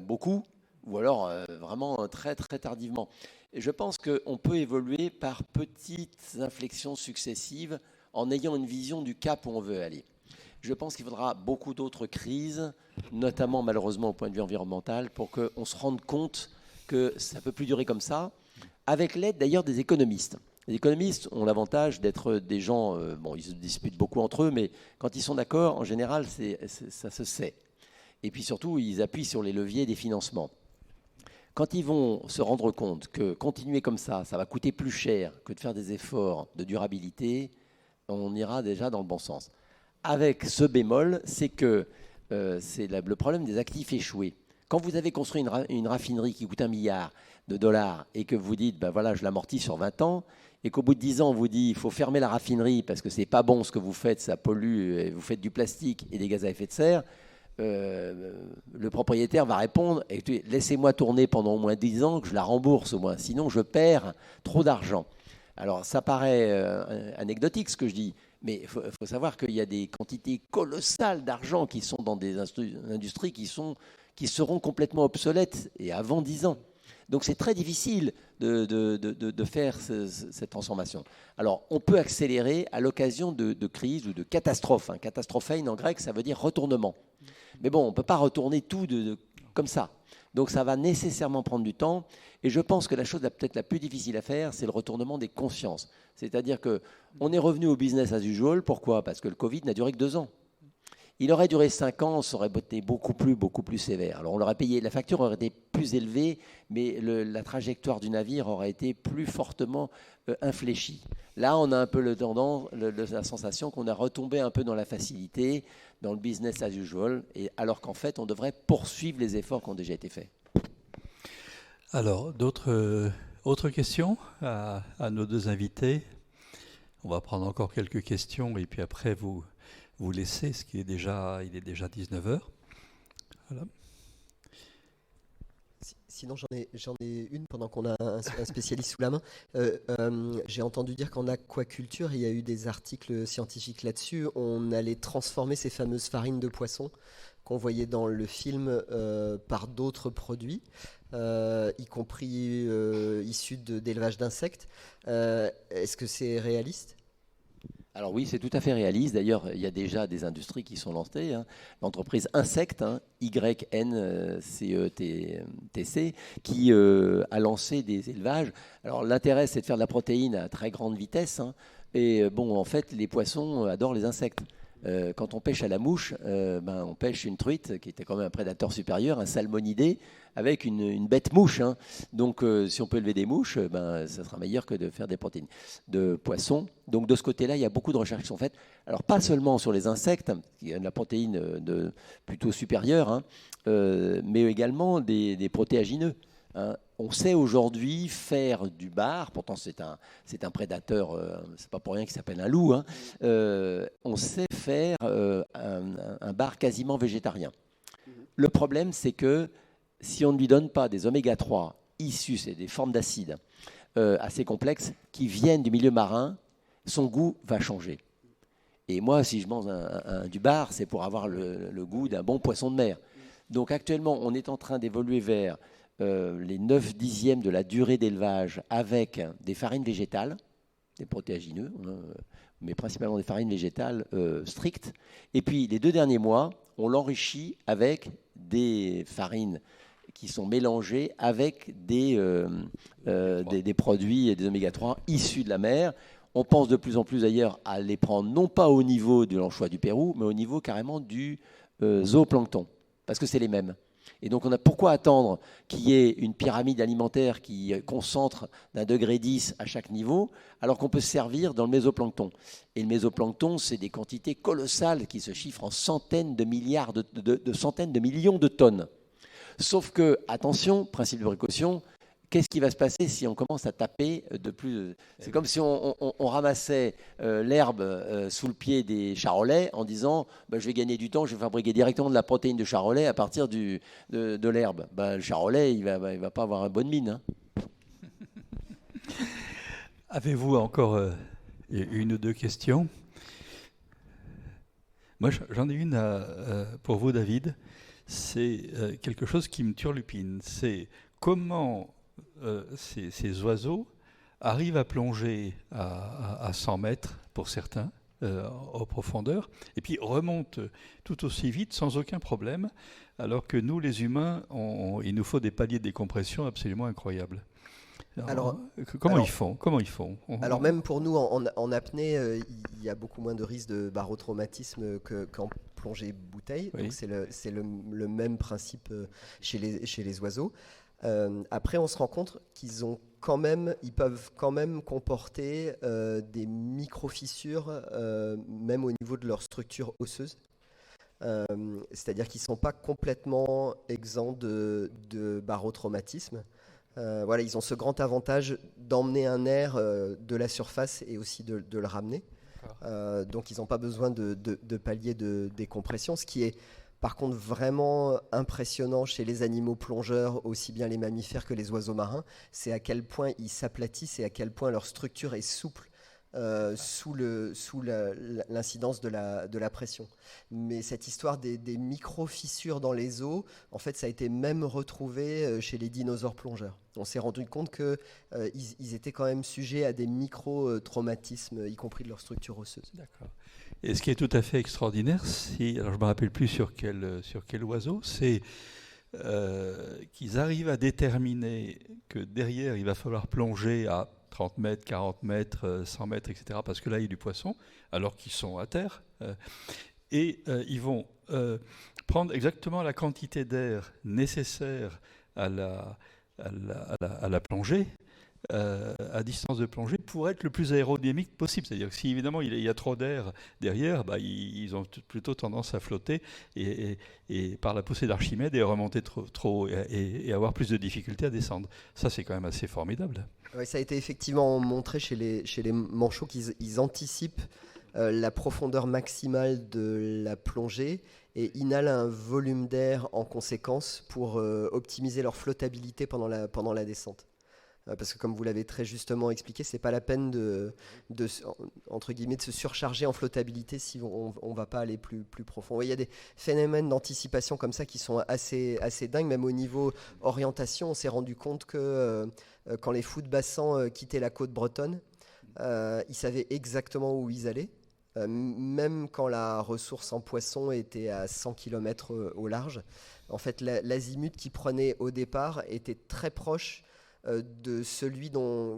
beaucoup, ou alors vraiment très, très tardivement. Et je pense qu'on peut évoluer par petites inflexions successives en ayant une vision du cap où on veut aller. Je pense qu'il faudra beaucoup d'autres crises, notamment malheureusement au point de vue environnemental, pour qu'on se rende compte que ça ne peut plus durer comme ça, avec l'aide d'ailleurs des économistes. Les économistes ont l'avantage d'être des gens, ils se disputent beaucoup entre eux, mais quand ils sont d'accord, en général, ça se sait. Et puis surtout, ils appuient sur les leviers des financements. Quand ils vont se rendre compte que continuer comme ça va coûter plus cher que de faire des efforts de durabilité, on ira déjà dans le bon sens. Avec ce bémol, c'est que c'est le problème des actifs échoués. Quand vous avez construit une raffinerie qui coûte $1 milliard et que vous dites, ben voilà, je l'amortis sur 20 ans, et qu'au bout de 10 ans, on vous dit, il faut fermer la raffinerie parce que c'est pas bon ce que vous faites, ça pollue, et vous faites du plastique et des gaz à effet de serre, le propriétaire va répondre, laissez-moi tourner pendant au moins 10 ans, que je la rembourse au moins, sinon je perds trop d'argent. Alors ça paraît anecdotique ce que je dis, mais il faut savoir qu'il y a des quantités colossales d'argent qui sont dans des industries qui seront complètement obsolètes et avant 10 ans. Donc c'est très difficile de faire cette transformation. Alors on peut accélérer à l'occasion de crises ou de catastrophes. Catastrophein en grec, ça veut dire retournement. Mais bon, on ne peut pas retourner tout comme ça. Donc ça va nécessairement prendre du temps. Et je pense que la chose peut-être la plus difficile à faire, c'est le retournement des consciences. C'est-à-dire qu'on est revenu au business as usual. Pourquoi ? Parce que le Covid n'a duré que 2 ans. Il aurait duré 5 ans, ça aurait été beaucoup plus sévère. Alors on l'aurait payé, la facture aurait été plus élevée, mais la trajectoire du navire aurait été plus fortement infléchie. Là, on a un peu la sensation qu'on a retombé un peu dans la facilité, dans le business as usual, alors qu'en fait, on devrait poursuivre les efforts qui ont déjà été faits. Alors, autres questions à nos deux invités ? On va prendre encore quelques questions et puis après vous laissez, il est déjà 19h. Voilà. Sinon, j'en ai une pendant qu'on a un spécialiste sous la main. J'ai entendu dire qu'en aquaculture, il y a eu des articles scientifiques là-dessus. On allait transformer ces fameuses farines de poisson qu'on voyait dans le film par d'autres produits, y compris issus d'élevage d'insectes. Est-ce que c'est réaliste ? Alors oui, c'est tout à fait réaliste. D'ailleurs, il y a déjà des industries qui sont lancées. L'entreprise Insect, YNCETC, qui a lancé des élevages. Alors l'intérêt, c'est de faire de la protéine à très grande vitesse. Et bon, en fait, les poissons adorent les insectes. Quand on pêche à la mouche, on pêche une truite qui était quand même un prédateur supérieur, un salmonidé, avec une bête mouche. Donc si on peut élever des mouches, ça sera meilleur que de faire des protéines de poissons. Donc de ce côté-là, il y a beaucoup de recherches qui sont faites. Alors pas seulement sur les insectes, qui ont de la protéine plutôt supérieure, mais également des protéagineux. On sait aujourd'hui faire du bar, pourtant c'est un prédateur, c'est pas pour rien qu'il s'appelle un loup, on sait faire un bar quasiment végétarien. Le problème, c'est que si on ne lui donne pas des oméga 3 issus, c'est des formes d'acides assez complexes qui viennent du milieu marin, son goût va changer. Et moi, si je mange du bar, c'est pour avoir le goût d'un bon poisson de mer. Donc actuellement, on est en train d'évoluer vers les 9 dixièmes de la durée d'élevage avec des farines végétales, des protéagineux, mais principalement des farines végétales strictes. Et puis les 2 derniers mois, on l'enrichit avec des farines qui sont mélangées avec des produits et des oméga 3 issus de la mer. On pense de plus en plus d'ailleurs à les prendre non pas au niveau de l'anchois du Pérou, mais au niveau carrément du zooplancton, parce que c'est les mêmes. Et donc, pourquoi attendre qu'il y ait une pyramide alimentaire qui concentre d'1 degré 10 à chaque niveau, alors qu'on peut se servir dans le mésoplancton. Et le mésoplancton, c'est des quantités colossales qui se chiffrent en centaines de milliards, centaines de millions de tonnes. Sauf que, attention, principe de précaution, qu'est-ce qui va se passer si on commence à taper de plus? C'est comme si on ramassait l'herbe sous le pied des charolais en disant je vais gagner du temps, je vais fabriquer directement de la protéine de charolais à partir de l'herbe. Le charolais, il va pas avoir une bonne mine. Hein. Avez-vous encore une ou deux questions? Moi, j'en ai une pour vous, David. C'est quelque chose qui me turlupine. C'est comment ces oiseaux arrivent à plonger à 100 mètres pour certains en profondeur et puis remontent tout aussi vite sans aucun problème, alors que nous les humains il nous faut des paliers de décompression absolument incroyables. Comment ils font Alors même pour nous en apnée, il y a beaucoup moins de risques de barotraumatisme qu'en plongée bouteille. Oui. Donc c'est le même principe chez les oiseaux. Après, on se rend compte qu'ils peuvent quand même comporter des micro-fissures, même au niveau de leur structure osseuse. C'est-à-dire qu'ils ne sont pas complètement exempts de barotraumatisme. Voilà, ils ont ce grand avantage d'emmener un air de la surface et aussi de le ramener. Donc, ils n'ont pas besoin de paliers de décompression, ce qui est par contre vraiment impressionnant chez les animaux plongeurs, aussi bien les mammifères que les oiseaux marins, c'est à quel point ils s'aplatissent et à quel point leur structure est souple sous l'incidence de la pression. Mais cette histoire des micro-fissures dans les os, en fait, ça a été même retrouvé chez les dinosaures plongeurs. On s'est rendu compte qu'ils étaient quand même sujets à des micro-traumatismes, y compris de leur structure osseuse. D'accord. Et ce qui est tout à fait extraordinaire, alors je ne me rappelle plus sur quel oiseau, c'est qu'ils arrivent à déterminer que derrière, il va falloir plonger à 30 mètres, 40 mètres, 100 mètres, etc., parce que là, il y a du poisson, alors qu'ils sont à terre. Et ils vont prendre exactement la quantité d'air nécessaire à la plongée, à distance de plongée, pour être le plus aérodynamique possible. C'est-à-dire que si évidemment il y a trop d'air derrière, ils ont plutôt tendance à flotter et par la poussée d'Archimède et remonter trop haut et avoir plus de difficultés à descendre. Ça, c'est quand même assez formidable. Oui, ça a été effectivement montré chez les manchots qu'ils anticipent la profondeur maximale de la plongée et inhalent un volume d'air en conséquence pour optimiser leur flottabilité pendant la descente. Parce que comme vous l'avez très justement expliqué, c'est pas la peine entre guillemets, de se surcharger en flottabilité si on va pas aller plus profond. Oui, il y a des phénomènes d'anticipation comme ça qui sont assez dingues. Même au niveau orientation, on s'est rendu compte que quand les fous de bassin quittaient la côte bretonne, ils savaient exactement où ils allaient. Même quand la ressource en poisson était à 100 km au large. En fait, l'azimut qu'ils prenaient au départ était très proche de celui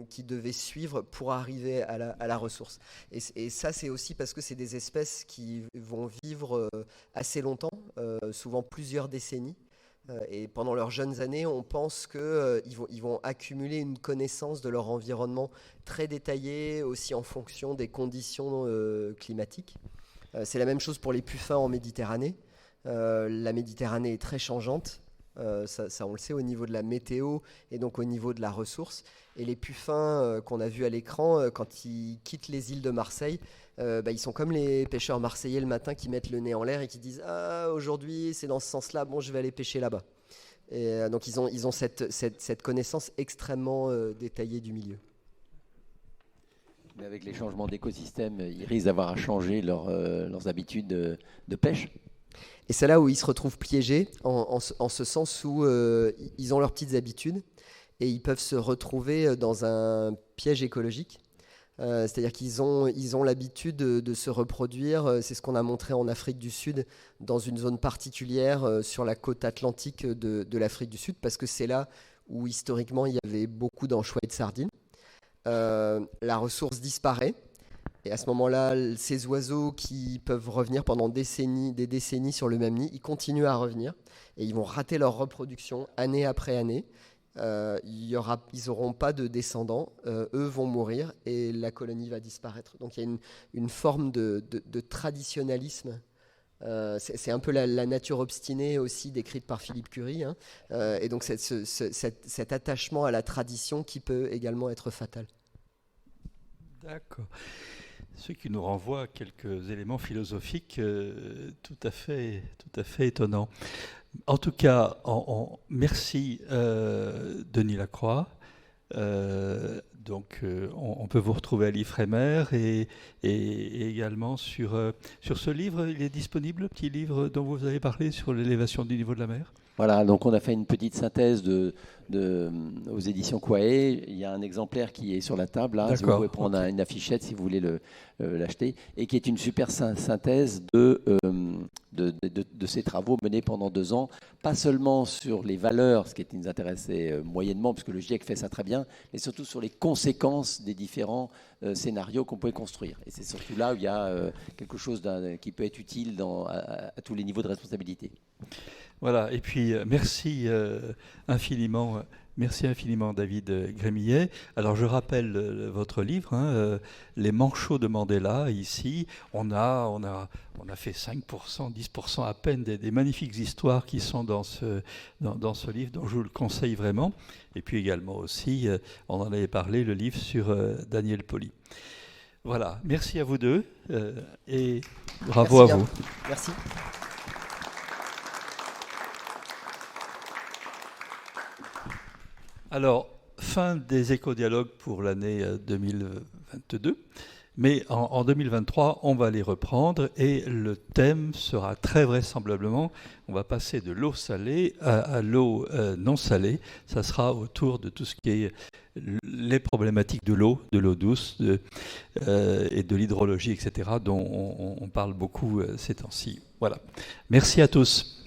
qui devait suivre pour arriver à la ressource. Et ça, c'est aussi parce que c'est des espèces qui vont vivre assez longtemps, souvent plusieurs décennies. Et pendant leurs jeunes années, on pense qu'ils vont accumuler une connaissance de leur environnement très détaillée, aussi en fonction des conditions climatiques. C'est la même chose pour les puffins en Méditerranée. La Méditerranée est très changeante. Ça, on le sait au niveau de la météo et donc au niveau de la ressource. Et les puffins qu'on a vus à l'écran, quand ils quittent les îles de Marseille, ils sont comme les pêcheurs marseillais le matin qui mettent le nez en l'air et qui disent « Ah, aujourd'hui, c'est dans ce sens-là, bon, je vais aller pêcher là-bas ». Et donc, ils ont cette connaissance extrêmement détaillée du milieu. Mais avec les changements d'écosystème, ils risquent d'avoir à changer leurs habitudes de pêche. Et c'est là où ils se retrouvent piégés, en ce sens où ils ont leurs petites habitudes et ils peuvent se retrouver dans un piège écologique. C'est-à-dire ils ont l'habitude de se reproduire. C'est ce qu'on a montré en Afrique du Sud, dans une zone particulière sur la côte atlantique de l'Afrique du Sud, parce que c'est là où historiquement il y avait beaucoup d'anchois et de sardines. La ressource disparaît. Et à ce moment-là, ces oiseaux qui peuvent revenir pendant des décennies sur le même nid, ils continuent à revenir et ils vont rater leur reproduction année après année. Ils n'auront pas de descendants, eux vont mourir et la colonie va disparaître. Donc il y a une forme de traditionnalisme. C'est un peu la nature obstinée aussi décrite par Philippe Curie, hein. Et donc cet attachement à la tradition qui peut également être fatal. D'accord. Ce qui nous renvoie à quelques éléments philosophiques tout à fait étonnants. En tout cas, merci Denis Lacroix. On peut vous retrouver à l'Ifremer et également sur ce livre. Il est disponible, le petit livre dont vous avez parlé sur l'élévation du niveau de la mer. Voilà, donc on a fait une petite synthèse aux éditions Quae. Il y a un exemplaire qui est sur la table, là, si vous pouvez prendre une affichette si vous voulez l'acheter, et qui est une super synthèse de ces travaux menés pendant 2 ans, pas seulement sur les valeurs, ce qui nous intéressait moyennement, puisque le GIEC fait ça très bien, mais surtout sur les conséquences des différents scénarios qu'on pouvait construire. Et c'est surtout là où il y a quelque chose qui peut être utile à tous les niveaux de responsabilité. Voilà, et puis merci infiniment David Grémillet. Alors je rappelle votre livre, hein, Les Manchots de Mandela, ici. On a fait 5%, 10% à peine des magnifiques histoires qui sont dans ce livre, donc je vous le conseille vraiment. Et puis également aussi, on en avait parlé, le livre sur Daniel Pauly. Voilà, merci à vous deux et bravo à vous. Merci. Alors, fin des éco-dialogues pour l'année 2022, mais en 2023, on va les reprendre et le thème sera très vraisemblablement, on va passer de l'eau salée à l'eau non salée. Ça sera autour de tout ce qui est les problématiques de l'eau douce et de l'hydrologie, etc., dont on parle beaucoup ces temps-ci. Voilà. Merci à tous.